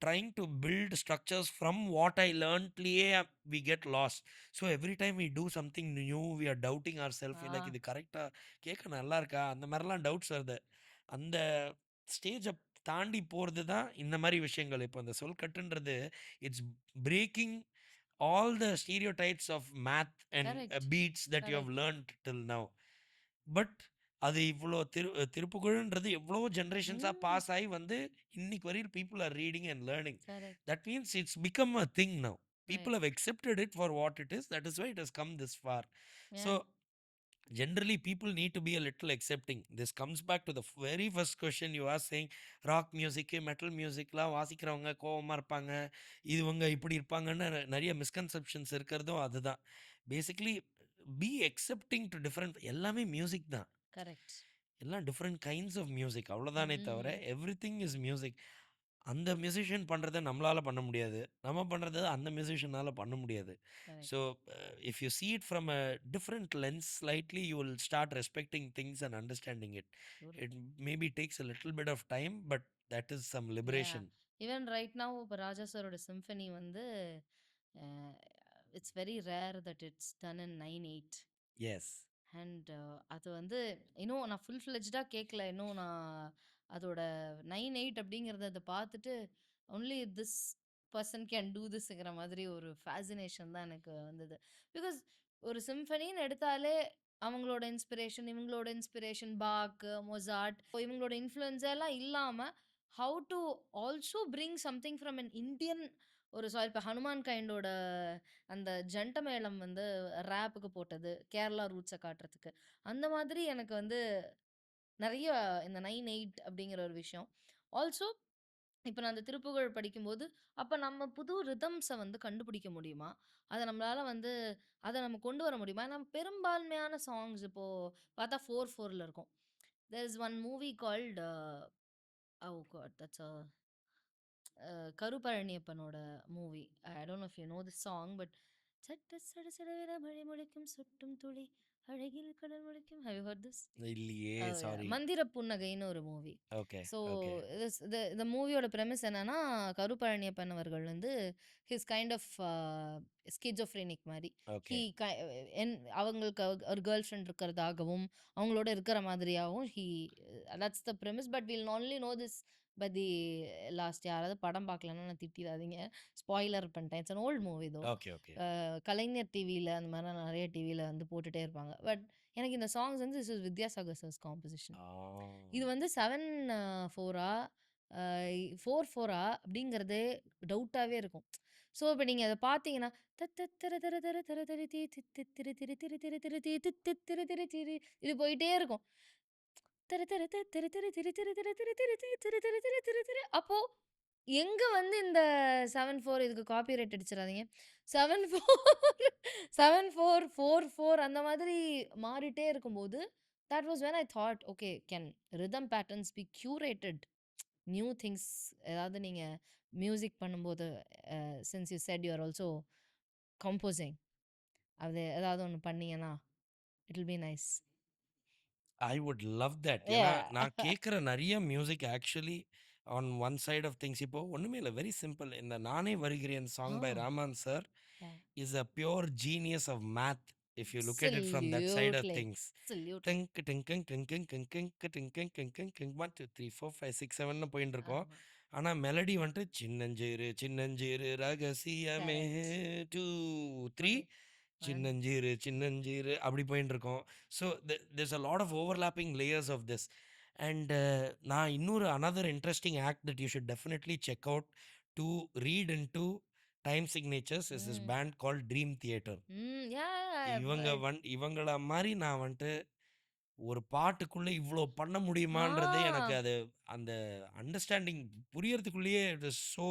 trying to build structures from what I learntலயே we get lost. So every time we do something new we are doubting ourselves. Like இது கரெக்டா கேட்க நல்லா இருக்கா, அந்த மாதிரிலாம் டவுட்ஸ் வருது. அந்த ஸ்டேஜை தாண்டி போகிறது தான் இந்த மாதிரி விஷயங்கள். இப்போ அந்த சொல்கட்டுன்றது it's breaking all the stereotypes of math and Correct. beats that you have Correct. learned till now. But அது இவ்வளோ திருப்புகழ்ன்றது எவ்வளோ ஜென்ரேஷன்ஸாக பாஸ் ஆகி வந்து இன்னைக்கு வரையில் people are reading and learning. Correct. That means it's become a thing now. People Right. have accepted it for what it is. That is why it has come this far. So Yeah. generally people need to be a little accepting. This comes back to the very first question you are saying, rock மியூசிக்கு metal மியூசிக்லாம் வாசிக்கிறவங்க கோவமாக இருப்பாங்க, இவங்க இப்படி இருப்பாங்கன்னு நிறைய misconceptions இருக்கிறதும் அதுதான். Basically be accepting to different, எல்லாமே மியூசிக் தான். Correct. எல்லாம் டிஃப்ரெண்ட் கைண்ட்ஸ் ஆஃப் மியூசிக் அவ்வளோதானே தவிர Mm. Everything is music. அந்த மியூசிஷியன் பண்ணுறத நம்மளால பண்ண முடியாது, நம்ம பண்ணுறத அந்த மியூசிஷியனால பண்ண முடியாது. Correct. So if you see it from a different lens slightly, you will start respecting things and understanding it. Beautiful. It maybe takes a little bit of time, but that is some Yeah. liberation. Even right now, இப்போ ராஜா சாரோட symphony வந்து it's very rare that it's done in 9/8. Yes. And அது வந்து இன்னும் நான் full ஃப்ளெஜ்டாக கேட்கல. இன்னும் நான் அதோட 9/8 அப்படிங்கிறத அதை பார்த்துட்டு only this person can do திஸ்ங்கிற மாதிரி ஒரு ஃபேசினேஷன் தான் எனக்கு வந்தது. பிகாஸ் ஒரு சிம்பனின்னு எடுத்தாலே அவங்களோட இன்ஸ்பிரேஷன், இவங்களோட இன்ஸ்பிரேஷன், பாக், மொசாட், இவங்களோட இன்ஃப்ளூயன்ஸ் எல்லாம் இல்லாமல் how to also bring something from an Indian ஒரு சாரி. இப்போ ஹனுமான் கைண்டோட அந்த ஜண்டமேளம் வந்து ரேப்புக்கு போட்டது கேரளா ரூட்ஸை காட்டுறதுக்கு. அந்த மாதிரி எனக்கு வந்து நிறைய இந்த 9/8 அப்படிங்கிற ஒரு விஷயம். ஆல்சோ இப்போ நான் அந்த திருப்புகழ் படிக்கும்போது, அப்ப நம்ம புது ரிதம்ஸ வந்து கண்டுபிடிக்க முடியுமா? அத நம்மளால வந்து அத நம்ம கொண்டு வர முடியுமா? ஏன்னா பெரும்பான்மையான சாங்ஸ் இப்போ பார்த்தா 4/4ல இருக்கும். There is one movie called oh God that's கருப்பழனியப்பனோட movie. I don't know if you know this song but சட்ட சட சடவென மழை முளைக்கும் சொட்டும் துளி அழகில் கடல் முளைக்கும். Have you heard this? இல்லையே, சாரி. மந்திர புன்னகைன்னு ஒரு மூவி. ஓகே. So okay. இந்த மூவியோட பிரமிஸ் என்னன்னா, கருப்பழனியப்பன் அவர்கள் வந்து ஹிஸ் கைண்ட் ஆஃப் ஸ்கிசோஃப்ரெனிக் மாரி. ஓகே. ஹி கை என் அவங்களுக்கு ஒரு கேர்ள் ஃப்ரெண்ட் இருக்கிறதாகவும், அவங்களோட இருக்கிற மாதிரியாகவும் that's the promise. But will only know this by the last. யாராவது படம் பார்க்கலன்னா நான் திட்டிடாதீங்க. ஸ்பாய்லர் பண்ணிட்டேன். It's an old movie though. Okay. Okay. Kalaignar டிவியில அந்த மாதிரிலாம் நிறைய டிவியில வந்து போட்டுட்டே இருப்பாங்க. பட் எனக்கு இந்த சாங்ஸ் வந்து this is Vidyasagar sir's composition. இது வந்து 7/4ஆ 4/4ஆ அப்படிங்கிறதே டவுட்டாவே இருக்கும். ஸோ இப்போ நீங்க அத பார்த்தீங்கன்னா, தத்தத்தர தர தர தர தரி தி தித்தித்திரி திரி திரி திரி திரி தி தித்தித்திரி திரி திரி இது போயிட்டே இருக்கும். திரு திரு திரு திரு திரு திரு திரு திரு திரு திரு திரு திரு திரு திரு திரு திரு. அப்போ எங்க வந்து இந்த 7/4 இதுக்கு காப்பிரைட் அடிச்சிடாதீங்க. 7/4 7/4 4/4 அந்த மாதிரி மாறிட்டே இருக்கும்போது, that was when I thought, okay, can rhythm patterns be curated? New things ஏதாவது நீங்க மியூசிக் பண்ணும்போது, since you said you are also composing. அது ஏதாவது ஒண்ணு பண்ணீங்கன்னா, it will be nice. I would love that. ஏன்னா, Yeah. நான் கேட்குற நெறைய music actually on one side of things இப்போ ஒண்ணுமே இல்ல. Very simple. இந்த நானே வருகிறேன் song by Oh, Rahman sir yeah. Is a pure genius of math if you look at it from that side of Absolutely. Things. Absolutely. டிங்க் டிங்கிங் டிங்கிங் கிங்கிங் கிங்கிங் கிங்கிங் king 1 2 3 4 5 6 7ன்னு போயின்னு இருக்கும். ஆமா. ஆனா மெலடி வந்துட்டு சின்னஞ்சிறு சின்னஞ்சிறு ரகசியமே கரெக்ட். 2 3 1 1 சின்னஞ்சீரு சின்னஞ்சீரு அப்படி போயின்னு இருக்கோம். So there's a lot of overlapping layers of this. And நான் இன்னொரு another interesting act that you should definitely check out to read into time signatures is this ம். band called Dream Theater. Yeah. இவங்கள மாரி நான் வந்துட்டு ஒரு பாட்டுக்குள்ள இவ்ளோ பண்ண முடியுமான்றது எனக்கு ஆ. அது அந்த அண்டர்ஸ்டாண்டிங் புரியறதுக்குள்ளேயே it is so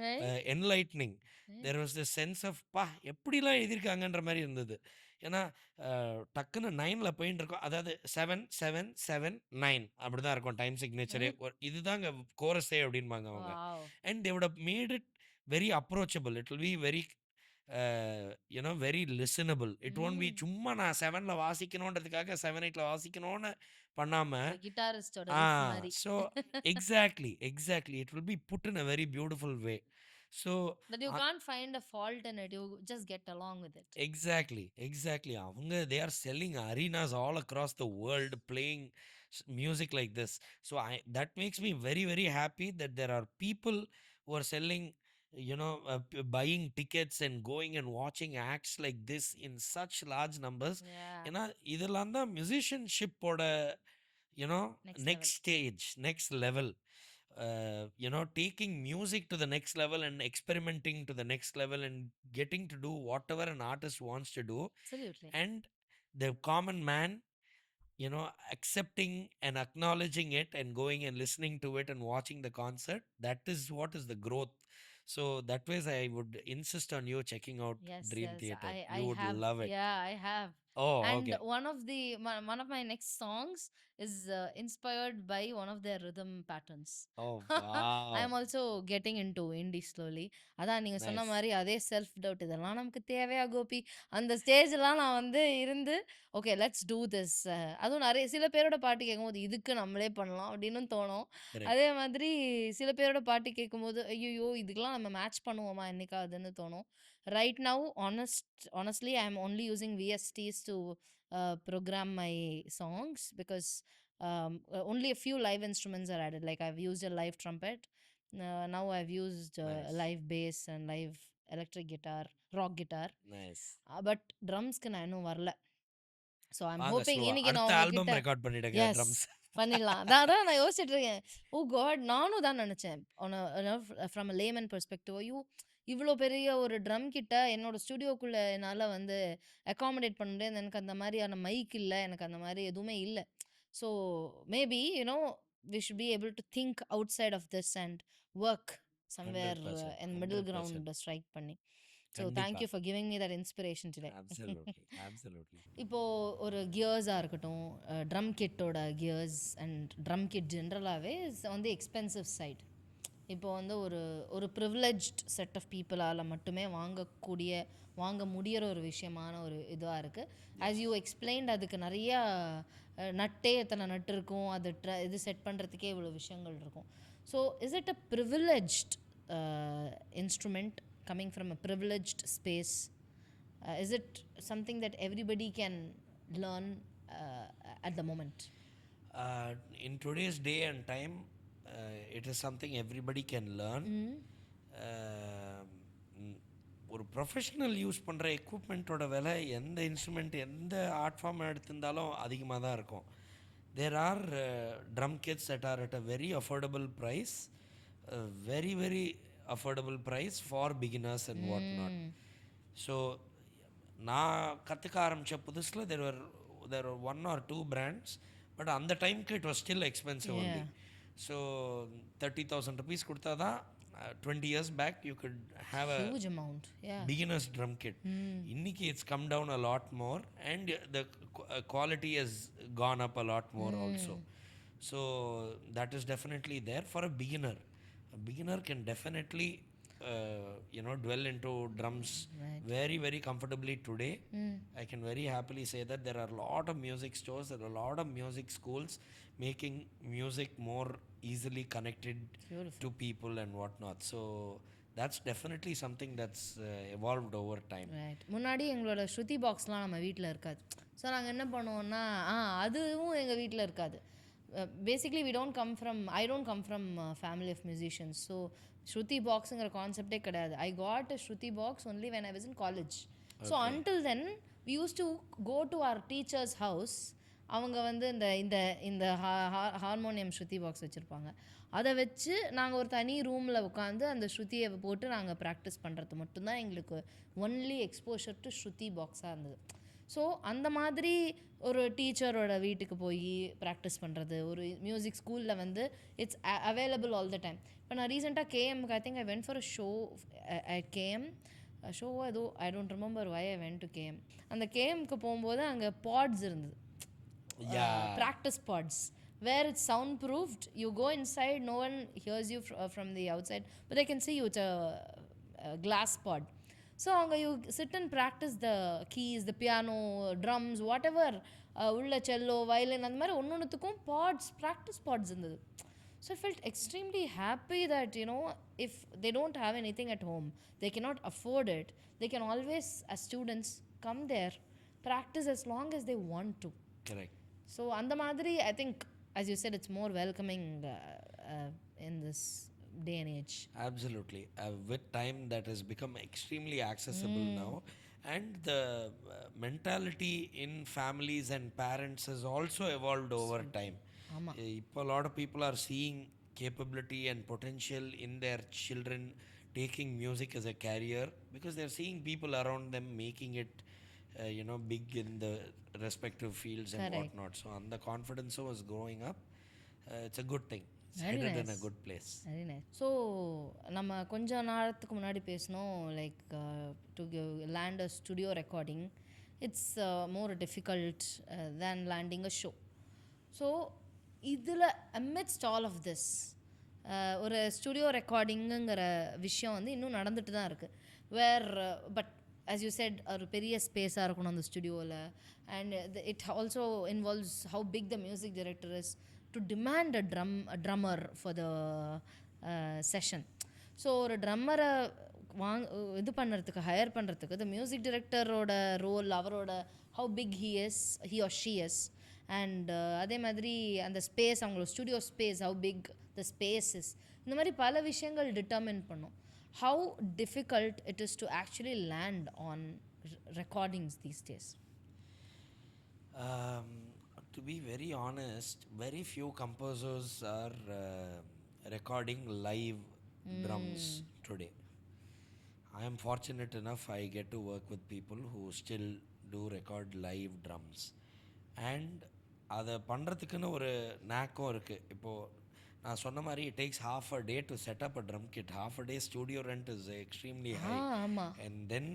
Right? Enlightening. Right? There was the sense of பா எப்படிலாம் எழுதியிருக்காங்கன்ற மாதிரி இருந்தது. ஏன்னா டக்குன்னு 9ல் போயின்னு இருக்கோம். அதாவது 7 7 7 9 அப்படி தான் இருக்கும் டைம் சிக்னேச்சரே. ம். இதுதாங்க கோரஸே அப்படின்பாங்க அவங்க. Wow. And they would have made it very approachable. It will be very very listenable. It won't be hmm. சும்மா நான் 7ல வாசிக்கணுன்றதுக்காக 7 8ல வாசிக்கணும்னு பண்ணாம. ஒரு கிட்டாரிஸ்டோட ஆ ரிஃப் மாரி. So exactly exactly it will be put in a very beautiful way. So That you can't find a fault in it. You just get along with it. Exactly exactly அவங்க they are selling arenas all across the world playing music like this. So that makes me very very happy that there are people who are selling, buying tickets and going and watching acts like this in such large numbers. Yeah. ஏன்னா இதெல்லாம் தான் மியூசிஷியன்ஷிப்போட Next next level. stage, next level. Taking music to the next level and experimenting to the next level and getting to do whatever an artist wants to do. Absolutely. And the common man, accepting and acknowledging it and going and listening to it and watching the concert, that is what is the growth. So that way I would insist on you checking out Yes, Dream yes. Theater. I You would have. love it. Yeah, I have. Oh, And okay. one of my next songs is inspired by one of their rhythm patterns. Oh, I wow. am also getting into indie slowly. அதான் நீங்க சொன்ன Nice. மாரி அதே self doubt இதெல்லாம் நமக்கு தேவையா கோபி? அந்த ஸ்டேஜ்லாம் நான் வந்து இருந்து, ஓகே லெட்ஸ் டூ திஸ். அதுவும் நெறைய சில பேரோட பாட்டு கேட்கும்போது, இதுக்கு நம்மளே பண்ணலாம் அப்டின்னும் தோணும். Correct. அதே மாதிரி சில பேரோட பாட்டு கேட்கும்போது, ஐய்யய்யோ! இதுக்கெல்லாம் நம்ம மேட்ச் பண்ணுவோமா என்னைக்காவதுன்னு தோணும். Right now, honestly, I'm only using VSTs to program my songs because only a few live instruments are added. Like I've used a live trumpet. Now I've used Nice. live bass and live electric guitar, rock guitar. Nice. But drumsக்கு நான் இன்னும் வரல. So I'm வாங்க hoping ஸ்லோவா. இன்னைக்கு நான் அடுத்த உங்ககிட்ட album record பண்ணிடுங்க எஸ் ட்ரம்ஸ். பண்ணிடலாம். அதான் அதான் நான் யோசிச்சுட்டு இருக்கேன். ஓ காட்! நானும் தான் நினச்சேன். ஃப்ரம் அ லேமன் பெர்ஸ்பெக்டிவ் ஐயோ! இவ்வளோ பெரிய ஒரு ட்ரம் கிட்ட என்னோட ஸ்டுடியோக்குள்ள என்னால வந்து அக்காமடேட் பண்ண முடியாது. எனக்கு அந்த மாதிரியான மைக் இல்ல. எனக்கு அந்த மாதிரி எதுவுமே இல்ல. So maybe we should be able to think outside of this and work somewhere 100%. In middle 100%. Ground strike பண்ணி. ஸோ தேங்க் கண்டிப்பா. You for giving me that inspiration today. Absolutely. Absolutely. இப்போ ஒரு கியர்ஸா இருக்கட்டும், ட்ரம் கிட்டோட gears and drum kit ஜென்ரலாவே is on the expensive side. இப்போ வந்து ஒரு ஒரு ப்ரிவிலேஜ்ட் செட் ஆஃப் பீப்புளால் மட்டுமே வாங்க முடியிற ஒரு விஷயமான ஒரு இதுவாக இருக்குது. ஆஸ் யூ எக்ஸ்பிளைன்ட் அதுக்கு நிறையா நட்டே எத்தனை நட்டு இருக்கும், அது இது செட் பண்ணுறதுக்கே இவ்வளோ விஷயங்கள் இருக்கும். So is it a privileged instrument coming from a privileged space? Is it something that everybody can learn at the moment? In today's day and time, it is something everybody can learn. ஒரு professional use பண்ணுற எக்யூப்மெண்ட்டோட விலை எந்த instrument எந்த art form எடுத்திருந்தாலும் அதிகமாக தான் இருக்கும். There are drum kits that are at a very affordable price, very very affordable price for beginners and what not. So நான் கற்றுக்க ஆரம்பித்த புதுசில் there are one or two brands. But அந்த டைம்க்கு it was still expensive only. So 30,000 rupees கொடுத்தா தான் 20 years back you could have a Huge amount. Yeah. beginner's drum kit. இன்னைக்கு it's come down a lot more and the quality has gone up a lot more also. So that is definitely there for a beginner. A beginner can definitely dwell into drums very very comfortably today. I can very happily say that there are a lot of music stores, there are a lot of music schools making music more easily connected to people and whatnot. So that's definitely something that's evolved over time. Right. முன்னாடி எங்களோட ஸ்ருதி பாக்ஸ்லாம் நம்ம வீட்டில் இருக்காது. So நாங்கள் என்ன பண்ணுவோம்னா அதுவும் எங்கள் வீட்டில் இருக்காது. Basically I don't come from family of musicians. So shruti பாக்ஸுங்கிற கான்செப்டே கிடையாது. I got a shruti box only when I was in college. So until then we use to go to our teacher's house. அவங்க வந்து இந்த இந்த இந்த ஹார்மோனியம் ஸ்ருதி box வச்சுருப்பாங்க. அதை வச்சு நாங்கள் ஒரு தனி ரூமில் உட்காந்து அந்த ஸ்ருதியை போட்டு நாங்கள் ப்ராக்டிஸ் பண்ணுறது மட்டும்தான் எங்களுக்கு ஒன்லி எக்ஸ்போஷர் டு ஸ்ருதி பாக்ஸாக இருந்தது. ஸோ அந்த மாதிரி ஒரு டீச்சரோட வீட்டுக்கு போய் ப்ராக்டிஸ் பண்ணுறது, ஒரு மியூசிக் ஸ்கூலில் வந்து it's available all the time. இப்போ நான் ரீசெண்டாக கேஎம்க்கு I think I went for a show at KM. Show ஏதோ I don't remember why I went to KM. அந்த கேஎம்க்கு போகும்போது அங்கே பாட்ஸ் இருந்தது, practice pods, where it's soundproofed. You go inside, no one hears you from the outside, but they can see you. It's a glass pod. So you sit and practice the keys, the piano, drums, whatever, ulla cello, violin, and mari onnonuthukum pods, practice pods irundhathu. So I felt extremely happy that if they don't have anything at home, they cannot afford it, they can always, as students, come there, practice as long as they want to. Correct. So அந்த மாதிரி I think, as you said, it's more welcoming in this day and age. Absolutely. With time that has become extremely accessible now, and the mentality in families and parents has also evolved over time. A lot of people are seeing capability and potential in their children taking music as a career because they're seeing people around them making it big in the respective fields and whatnot. So and the confidence was growing up. It's a good thing. It's headed in a good place. Very nice. So நம்ம கொஞ்ச நாளத்துக்கு முன்னாடி பேசணும், like to land a studio recording, it's more difficult than landing a show. So இதில் amidst all of this ஒரு studio ரெக்கார்டிங்குங்கிற விஷயம் வந்து இன்னும் நடந்துட்டு தான் இருக்குது. பட் as you said, ஒரு பெரிய ஸ்பேஸாக இருக்கணும் அந்த ஸ்டுடியோவில். And it also involves how big the music director is to demand a drummer for the session. So ஒரு ட்ரம்மரை இது பண்ணுறதுக்கு, ஹையர் பண்ணுறதுக்கு, த மியூசிக் டைரக்டரோட ரோல், அவரோட how big he or she is, and அதே மாதிரி அந்த ஸ்பேஸ், அவங்களோட studio space, how big the space is, இந்த மாதிரி பல விஷயங்கள் டிட்டர்மின் பண்ணும். How difficult it is to actually land on recordings these days? To be very honest, very few composers are recording live drums today. I am fortunate enough I get to work with people who still do record live drums. And அதை பண்ணுறதுக்குன்னு ஒரு நாக்கம் இருக்குது. இப்போது நான் சொன்ன மாதிரி it takes half a day to set up a drum kit. Half a day studio rent is extremely high. And then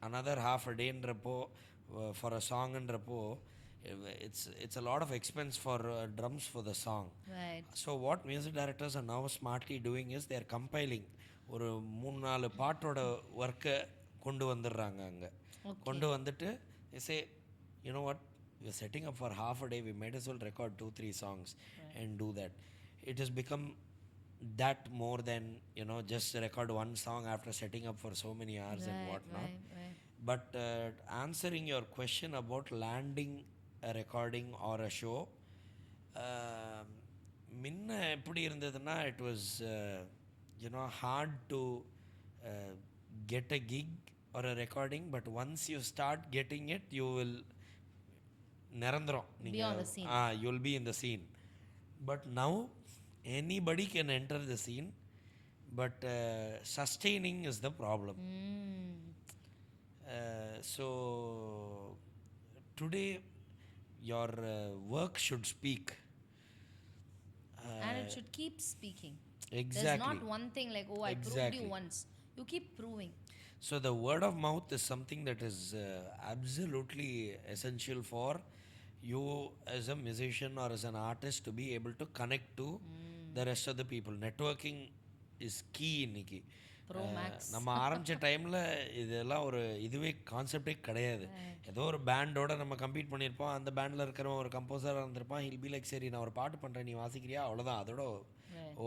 another half a dayன்றப்போ for a songன்றப்போ it's a lot of expense for drums for the song. Right. So what music directors are now smartly doing is they are compiling ஒரு 3-4 பாட்டோட ஒர்க்கை கொண்டு வந்துடுறாங்க. அங்கே கொண்டு வந்துட்டு they say, you know what, we're setting up for half a day, we might as well record 2-3 songs and do that. It has become that more than just record one song after setting up for so many hours and whatnot. But answering your question about landing a recording or a show, minna eppadi irundaduna, it was hard to get a gig or a recording, but once you start getting it, you will be on the scene. You'll be in the scene. But now anybody can enter the scene, but sustaining is the problem. So today your work should speak. And it should keep speaking. There's Exactly. not one thing like, oh, I proved you once. You keep proving. So the word of mouth is something that is absolutely essential for you as a musician or as an artist to be able to connect to the rest of the people. Networking is key இன்னைக்கு. Pro Max. நம்ம ஆரம்பித்த டைமில் இதெல்லாம் ஒரு இதுவே கான்செப்டே கிடையாது. ஏதோ ஒரு பேண்டோட நம்ம கம்பீட் பண்ணியிருப்போம். அந்த பேண்டில் இருக்கிறவன் ஒரு கம்போசராக இருந்திருப்பான். ஹில் பி லைக், சரி நான் ஒரு பாட்டு பண்ணுறேன், நீ வாசிக்கிறியா, அவ்வளோதான், அதோட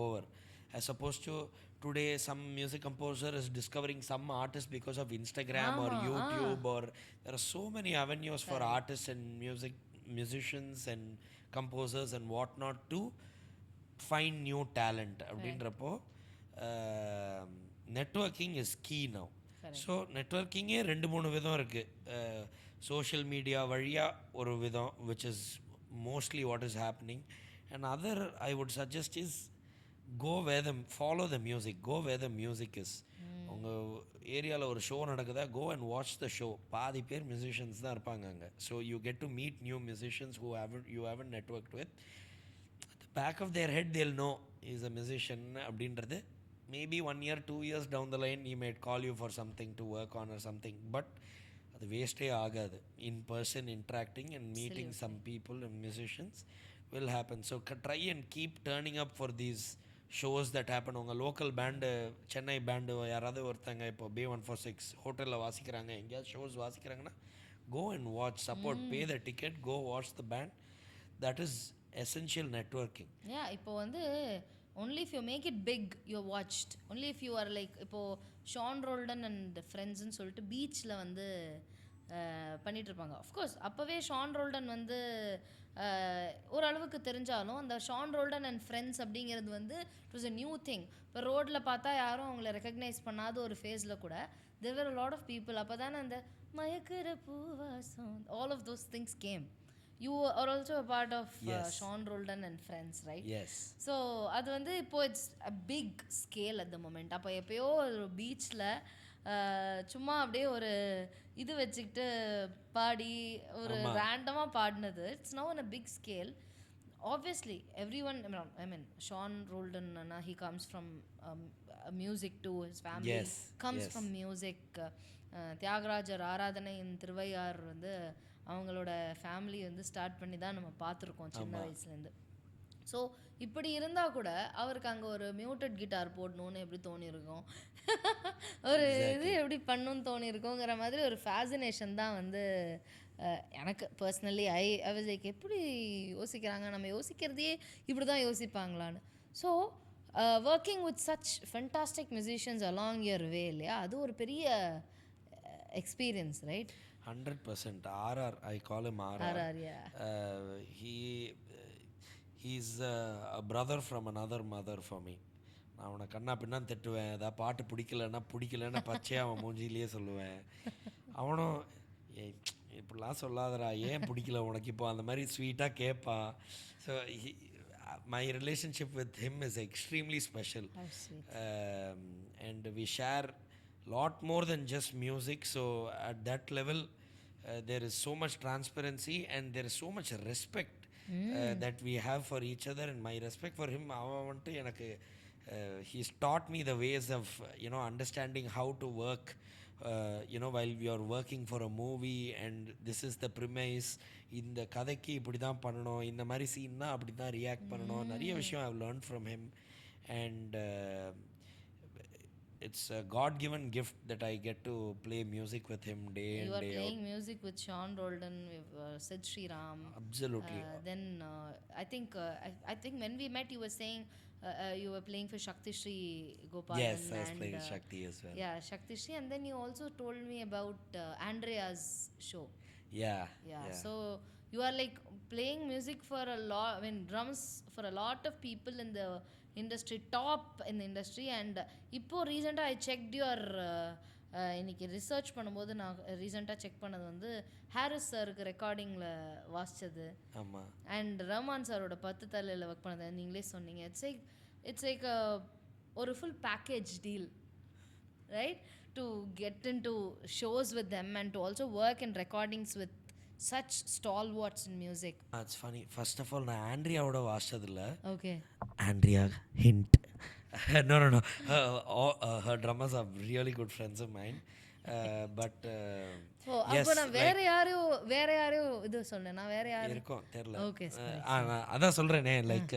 over. As opposed to today, some music composer is discovering some artist because of Instagram or YouTube, or there are so many avenues for artists and musicians and composers and whatnot to find new talent. அப்படின்றப்போ networking is key now. So நெட்ஒர்க்கிங்கே 2-3 விதம் இருக்குது. Social media வழியாக ஒரு விதம், which is mostly what is happening. And other I would suggest is go where follow the music, go where the music is. உங்கள் ஏரியாவில் ஒரு ஷோ நடக்குதா, go and watch the show. பாதி பேர் மியூசிஷியன்ஸ் தான் இருப்பாங்க அங்கே. So you get to meet new musicians who you haven't networked with. At the back of their head they'll know he's a musician அப்படின்றது. Maybe 1 year, 2 years down the line he might call you for something to work on or something, but அது வேஸ்டே ஆகாது. In person interacting and meeting some people and musicians will happen. So try and keep turning up for these shows that happen. உங்கள் local pant, Chennai pant யாராவது ஒருத்தங்க இப்போ B146 ஹோட்டலில் வாசிக்கிறாங்க, எங்கேயாவது shows வாசிக்கிறாங்கன்னா go and watch, support, pay the ticket, go watch the band. That is essential networking. Yeah, இப்போ வந்து only if you make it big you're watched. Only if you are like, இப்போ Shawn Roldan and ஃப்ரெண்ட்ஸ்ன்னு சொல்லிட்டு பீச்சில் வந்து பண்ணிட்டு இருப்பாங்க. Of course அப்போவே Shawn Roldan வந்து ஓரளவுக்கு தெரிஞ்சாலும் அந்த ஷான் ரோல்டன் அண்ட் ஃப்ரெண்ட்ஸ் அப்படிங்கிறது வந்து it was a new thing. இப்போ ரோட்டில் பார்த்தா யாரும் அவங்கள ரெக்கக்னைஸ் பண்ணாத ஒரு ஃபேஸில் கூட there were a lot of people. அப்போ தானே அந்த மயக்கிற பூவாசம், all of those things came. You are also a part of Sean Roldan and Friends, right? Yes. So அது வந்து இப்போ it's a big scale at the moment. அப்போ எப்பயோ ஒரு பீச்சில் சும்மா அப்படியே ஒரு இது வச்சுக்கிட்டு பாடி ஒரு ரேண்டமாக பாடினது, it's no in a big scale. Obviously everyone, I mean Sean Roldan, he comes from music too. His family comes from music. Thyagarajar Aradhana Thiruvaiyaru வந்து அவங்களோட ஃபேமிலி வந்து ஸ்டார்ட் பண்ணி தான் நம்ம பார்த்துருக்கோம் சின்ன வயசுலேருந்து. ஸோ இப்படி இருந்தால் கூட அவருக்கு அங்கே ஒரு மியூட்டட் கிட்டார் போடணுன்னு எப்படி தோணியிருக்கும், ஒரு இது எப்படி பண்ணணும்னு தோணியிருக்கோங்கிற மாதிரி ஒரு ஃபேசினேஷன் தான் வந்து எனக்கு பர்சனலி ஐ வாஸ் லைக், எப்படி யோசிக்கிறாங்க, நம்ம யோசிக்கிறதையே இப்படி தான் யோசிப்பாங்களான்னு. So working with such fantastic musicians along your way இல்லையா, அது ஒரு பெரிய experience, right? 100%. RR, I call him RR. Yeah. He's a brother from another mother for me. நான் அவனை கண்ணா பின்னான்னு திட்டுவேன், ஏதாவது பாட்டு பிடிக்கலன்னா பச்சையாக அவன் மூஞ்சிலேயே சொல்லுவேன். அவனும் இப்படிலாம் சொல்லாதடா, ஏன் பிடிக்கல உனக்கு இப்போ, அந்த மாதிரி ஸ்வீட்டாக கேட்பான். So my relationship with him is extremely special. And we share lot more than just music. So at that level there is so much transparency and there is so much respect that we have for each other. And my respect for him, avantu enakku he's taught me the ways of understanding how to work while we are working for a movie, and this is the premise, இந்த கதைக்கு இப்படி தான் பண்ணணும், இந்த மாதிரி சீன்னா அப்படி தான் react பண்ணணும், நிறைய விஷயம் I've learned from him. And it's a God-given gift that I get to play music with him day in day out. You are playing music with Sean Roldan, with Sid Sriram. Absolutely. Then I think when we met you were saying you were playing for Sakthishree Gopalan. Yes, I was playing Shakti as well. Yeah, Sakthishree. And then you also told me about Andrea's show. Yeah. So you are like playing music for a lot, I mean drums for a lot of people in the industry, top in the industry. And இப்போ ரீசெண்டாக I checked your இன்னைக்கு research பண்ணும்போது நான் ரீசெண்டாக check பண்ணது வந்து Harris சாருக்கு ரெக்கார்டிங்கில் வாசித்தது, அண்ட் ரஹ்மான் சாரோட 10 தலையில் ஒர்க் பண்ணது நீங்களே சொன்னீங்க. இட்ஸ் லைக் ஒரு full package deal, right, to get in to shows with them and to also work in recordings with such stalwarts in music. It's funny. First of all, நான் ஆண்ட்ரியாவோட வாசிச்சதில்ல. Okay. Andrea, hint. No, no, no. Her drummers are really good friends of mine. But O yes, அப்போ நான் வேற யாரையோ இது சொன்னேன். நான் வேற யாரு இருக்கும் தெரியல. ஓகே சரி. நான் அதான் சொல்கிறேனே, like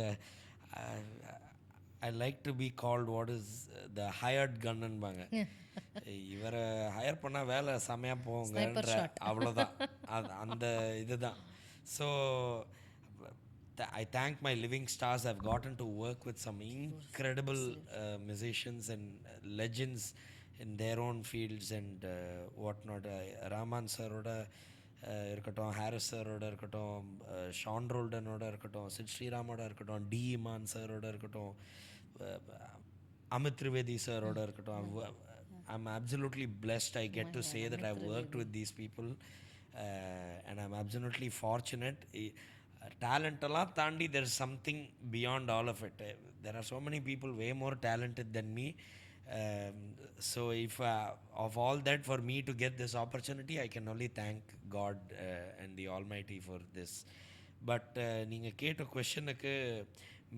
I like to be called what is the hired கன்னுன்பாங்க. இவரை ஹையர் பண்ணால் வேலை செமையாக போகுங்கன்ற அவ்வளோதான். அந்த இதுதான். So I thank my living stars. I've gotten to work with some incredible musicians and legends in their own fields and whatnot. Rahman saroda இருக்கட்டும், ஹாரிஸ் சாரோட இருக்கட்டும், ஷான் ரோல்டனோட இருக்கட்டும், சிட் ஸ்ரீராமோட இருக்கட்டும், டி இமான் சாரோட இருக்கட்டும், அமித் திரிவேதி சாரோட இருக்கட்டும். I'm absolutely blessed. I get to say that I've worked with these people and I'm absolutely fortunate. Talent எல்லாம் தாண்டி there is something beyond all of it. There are so many people way more talented than me. So if of all that, for me to get this opportunity, I can only thank God and the Almighty for this. But நீங்கள் கேட்ட கொஷனுக்கு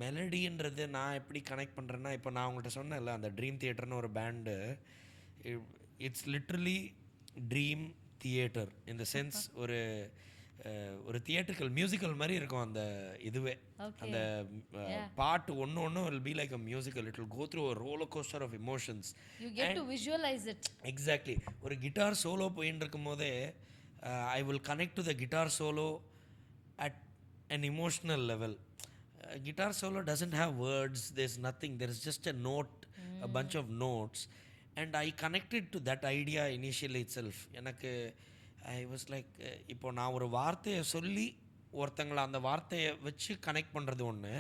மெலடின்றது நான் எப்படி connect பண்ணுறேன்னா, இப்போ நான் உங்கள்கிட்ட சொன்னேன்ல அந்த ட்ரீம் தியேட்டர்னு ஒரு band, it's literally Dream Theater in the sense ஒரு தியேட்டர்கள் மியூசிக்கல் மாதிரி இருக்கும் அந்த இதுவே. அந்த பாட்டு ஒன்று will be like a musical. It will go through a roller coaster of emotions. You get to visualize it. Exactly. ஒரு கிட்டார் சோலோ போயின்னு இருக்கும் போதே I will connect to the guitar solo at an emotional level. Guitar solo doesn't have words, there's nothing, there's just a note, a bunch of notes, and I connected to that idea initially itself. எனக்கு I was like, இப்போ நான் ஒரு வார்த்தையை சொல்லி ஒருத்தங்களை அந்த வார்த்தையை வச்சு கனெக்ட் பண்ணுறது ஒன்று,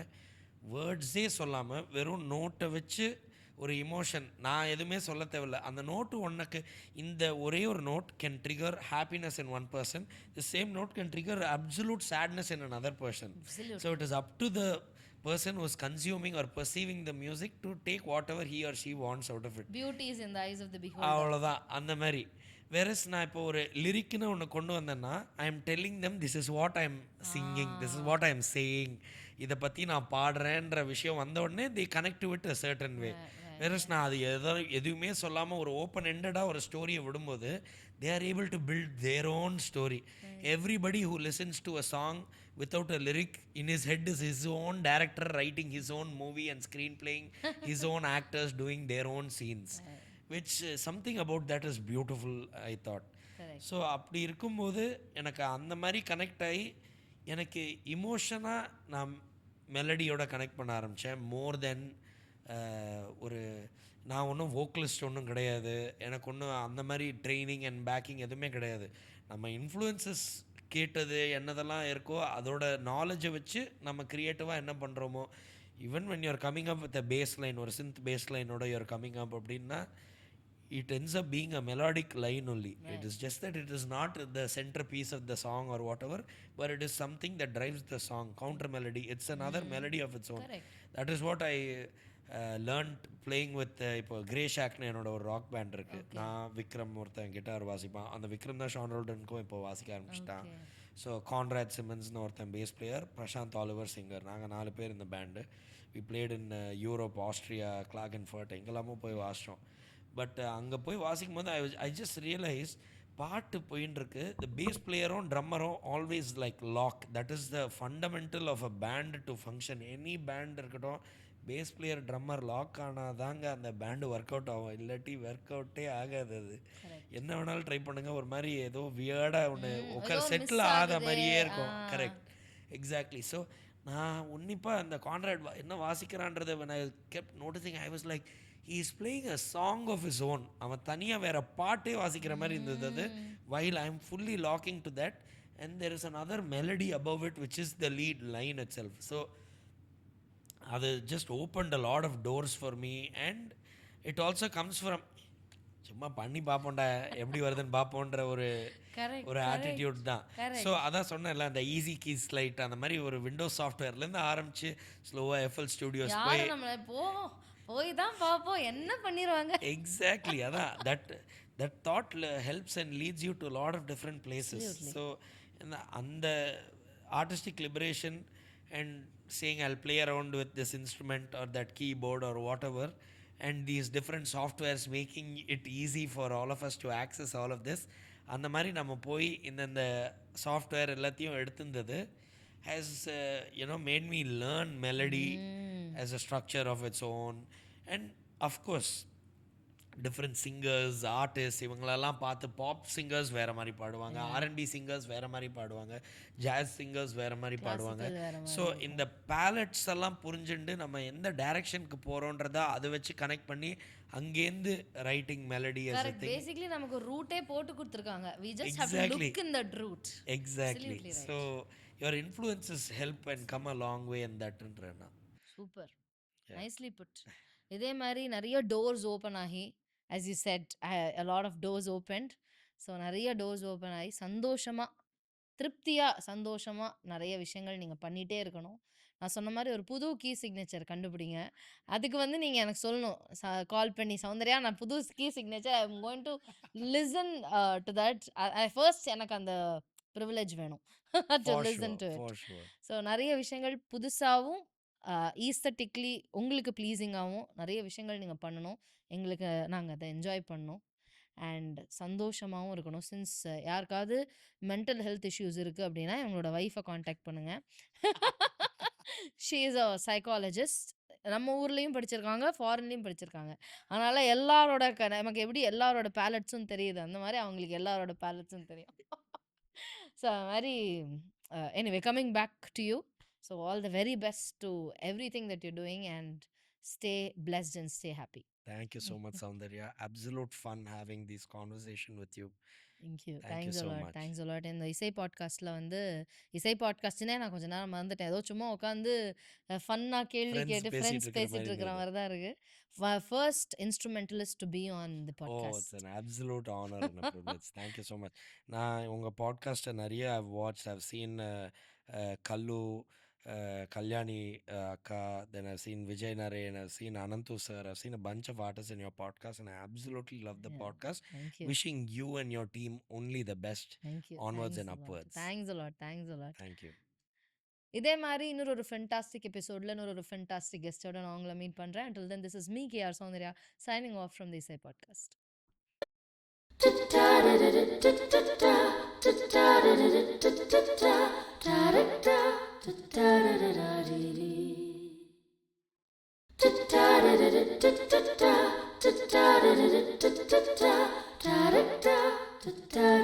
வேர்ட்ஸே சொல்லாமல் வெறும் நோட்டை வச்சு ஒரு இமோஷன், நான் எதுவுமே சொல்ல தேவையில்லை, அந்த நோட்டு ஒன்றுக்கு இந்த ஒரே ஒரு note can trigger happiness in one person, the same note can trigger absolute sadness in another person. So it is up to the person who is consuming or perceiving the music to take whatever he or she wants out of it. Beauty is in the eyes of the beholder. அவ்வளோதான் அந்த மாதிரி. Whereas நான் இப்போ ஒரு லிரிக்னு ஒன்று கொண்டு வந்தேன்னா, I am telling them this is what I am singing, this is what I am saying, இதை பற்றி நான் பாடுறேன்ற விஷயம் வந்த உடனே the connect to it a certain way. Whereas நான் அது எதுவுமே சொல்லாமல் ஒரு ஓப்பன் எண்டடாக ஒரு ஸ்டோரியை விடும்போது they are able to build their own story. Everybody who listens to a song without a lyric in his head is his own director writing his own movie and screenplaying, his own actors doing their own scenes, which something about that is beautiful, I thought. So அப்படி இருக்கும்போது எனக்கு அந்த மாதிரி connect ஆகி எனக்கு இமோஷனாக நான் மெலடியோட connect பண்ண ஆரம்பித்தேன். மோர் தென் ஒரு நான் ஒன்றும் வோக்கலிஸ்ட் ஒன்றும் கிடையாது, எனக்கு ஒன்றும் அந்த மாதிரி ட்ரைனிங் அண்ட் பேக்கிங் எதுவுமே கிடையாது. நம்ம இன்ஃப்ளூயன்சஸ் கேட்டது என்னதெல்லாம் இருக்கோ அதோட நாலேஜை வச்சு நம்ம க்ரியேட்டிவாக என்ன பண்ணுறோமோ, even when you're coming up with a bass line, ஒரு சிந்த் பேஸ் லைனோட யூஆர் கம்மிங் அப் அப்படின்னா, it ends up being a melodic line only. Right. It is just that it is not the centerpiece of the song or whatever, but it is something that drives the song, counter melody. It's another melody of its own. Correct. That is what I learned playing with இப்போ grey ஷாக்னு என்னோட ஒரு rock pant இருக்குது. நான் விக்ரம் ஒருத்தன் guitar வாசிப்பான், அந்த விக்ரம் தான் Shawn ரோல்டனுக்கும் இப்போ வாசிக்க ஆரம்பிச்சிட்டான். ஸோ கான்ராட் சிமன்ஸ்னு ஒருத்தன் bass player, Prashanth Oliver singer, நாங்கள் 4 பேர் இந்த band. We played in Europe, Austria, Klagenfurt, எங்கெல்லாமோ போய் வாசித்தோம். பட் அங்கே போய் வாசிக்கும் போது ஐ ஜஸ்ட் ரியலைஸ், பாட்டு போயின்னு இருக்கு, த பேஸ் பிளேயரும் ட்ரம்மரும் always like lock. That is the fundamental of a band to function. Any band இருக்கட்டும், பேஸ் பிளேயர் ட்ரம்மர் லாக் ஆனால் தாங்க அந்த பேண்டு ஒர்க் அவுட் ஆகும், இல்லாட்டி ஒர்க் அவுட்டே ஆகாது. அது என்ன வேணாலும் ட்ரை பண்ணுங்க, ஒரு மாதிரி ஏதோ வியர்டாக ஒன்று உட்கார் செட்டில் ஆகாத மாதிரியே இருக்கும். Correct, exactly. ஸோ நான் உன்னிப்பாக அந்த கான்ராட் என்ன வாசிக்கிறான்றதை when I kept noticing, I was like, he is playing a song of his own. அவன் தனியாக வேறு பாட்டே வாசிக்கிற மாதிரி இருந்தது அது. while I am fully locking to that, and there is another melody above it which is the lead line itself. So அது just opened a lot of doors for me, and it also comes from சும்மா பண்ணி பார்ப்போண்டா எப்படி வருதுன்னு பார்ப்போன்ற ஒரு attitude தான். So அதான் சொன்னேன்ல, அந்த ஈஸி கீ ஸ்லைட் அந்த மாதிரி ஒரு விண்டோஸ் சாஃப்ட்வேர்லேருந்து ஆரம்பிச்சு ஸ்லோவாக எஃப்எல் ஸ்டுடியோஸ் போய் தான் பார்ப்போம் என்ன பண்ணிடுவாங்க. எக்ஸாக்ட்லி, அதான் that thought helps and leads you to a lot of different places. So அந்த artistic liberation and saying I'll play around with this instrument or that keyboard or whatever, and these different softwares making it easy for all of us to access all of this, அந்த மாதிரி நம்ம போய் இந்த software எல்லாத்தையும் எடுத்திருந்தது has made me learn melody as a structure of its own. And of course different singers artist இவங்களெல்லாம் பார்த்து pop singers வேறு மாதிரி பாடுவாங்க, ஆர்என்பி சிங்கர்ஸ் வேறு மாதிரி பாடுவாங்க, ஜாஸ் சிங்கர்ஸ் வேறு மாதிரி பாடுவாங்க. ஸோ இந்த பேலட்ஸ் எல்லாம் புரிஞ்சுட்டு நம்ம எந்த டைரக்ஷனுக்கு போகிறோன்றத அதை வச்சு கனெக்ட் பண்ணி அங்கேருந்து ரைட்டிங் மெலடி பேசிக்கலி நமக்கு ரூட்டே போட்டு கொடுத்துருக்காங்க. we just have to look in that route. Exactly. So your influences help and come a long way in that. Super. Nicely put. இதே மாதிரி நிறைய டோர்ஸ் ஓப்பன் ஆகி, as you said, a lot of doors opened. So நிறைய doors open ஆகி சந்தோஷமாக திருப்தியாக சந்தோஷமாக நிறைய விஷயங்கள் நீங்கள் பண்ணிகிட்டே இருக்கணும். நான் சொன்ன மாதிரி ஒரு புது கீ சிக்னேச்சர் கண்டுபிடிங்க. அதுக்கு வந்து நீங்கள் எனக்கு சொல்லணும், கால் பண்ணி சௌந்தர்யா நான் புது key signature I am going to listen to that. First எனக்கு அந்த ப்ரிவிலேஜ் வேணும் to listen to it. So நிறைய விஷயங்கள் புதுசாகவும் ஈஸ்தட்டிக்லி உங்களுக்கு ப்ளீஸிங்காகவும் நிறைய விஷயங்கள் நீங்கள் பண்ணணும். எங்களுக்கு நாங்கள் அதை என்ஜாய் பண்ணோம் அண்ட் சந்தோஷமாகவும் இருக்கணும். சின்ஸ் யாருக்காவது மென்டல் ஹெல்த் இஷ்யூஸ் இருக்குது அப்படின்னா எங்களோட ஒய்ஃபை காண்டாக்ட் பண்ணுங்கள். She is a psychologist. நம்ம ஊர்லேயும் படிச்சிருக்காங்க, ஃபாரின்லேயும் படிச்சிருக்காங்க. அதனால் எல்லாரோட நமக்கு எப்படி எல்லாரோட பேலட்ஸும் தெரியுது, அந்த மாதிரி அவங்களுக்கு எல்லாரோட பேலட்ஸும் தெரியும். ஸோ அது மாதிரி anyway coming back to you. So all the very best to everything that you're doing and stay blessed and stay happy. Thank you so much, Soundarya. Absolute fun having this conversation with you. Thank you. Thanks a lot. Thanks a lot. இந்த இசை பாட்காஸ்ட்டில் வந்து இசை பாட்காஸ்ட்னே நான் கொஞ்சம் நேரம் மறந்துட்டேன். ஏதோ சும்மா உட்காந்து ஃபன்னாக கேள்வி கேட்டு ஃப்ரெண்ட்ஸ் பேசிட்டு இருக்கிற மாதிரி தான் இருக்குது. First instrumentalist to be on the podcast. Oh, it's an absolute honor and a privilege. Thank you so much. நான் உங்கள் பாட்காஸ்ட்டை நிறைய I've watched. I've seen Kallu, Kalyani Akka, then I've seen Vijay Narayan, I've seen Anantu sir, I've seen a bunch of artists in your podcast and I absolutely love the podcast. Thank you. Wishing you and your team only the best. Thank you. Onwards Thanks and a lot. upwards. Thanks a lot. Thanks a lot. Thank you. இதே மாதிரி இன்னொரு fantastic எபிசோடில் இன்னொரு fantastic கெஸ்டோட நான் உங்களை meet பண்ணுறேன். Until then, this is me, AR Soundarya, signing off from the Isai Podcast. Da da da da da da da da da da da da da da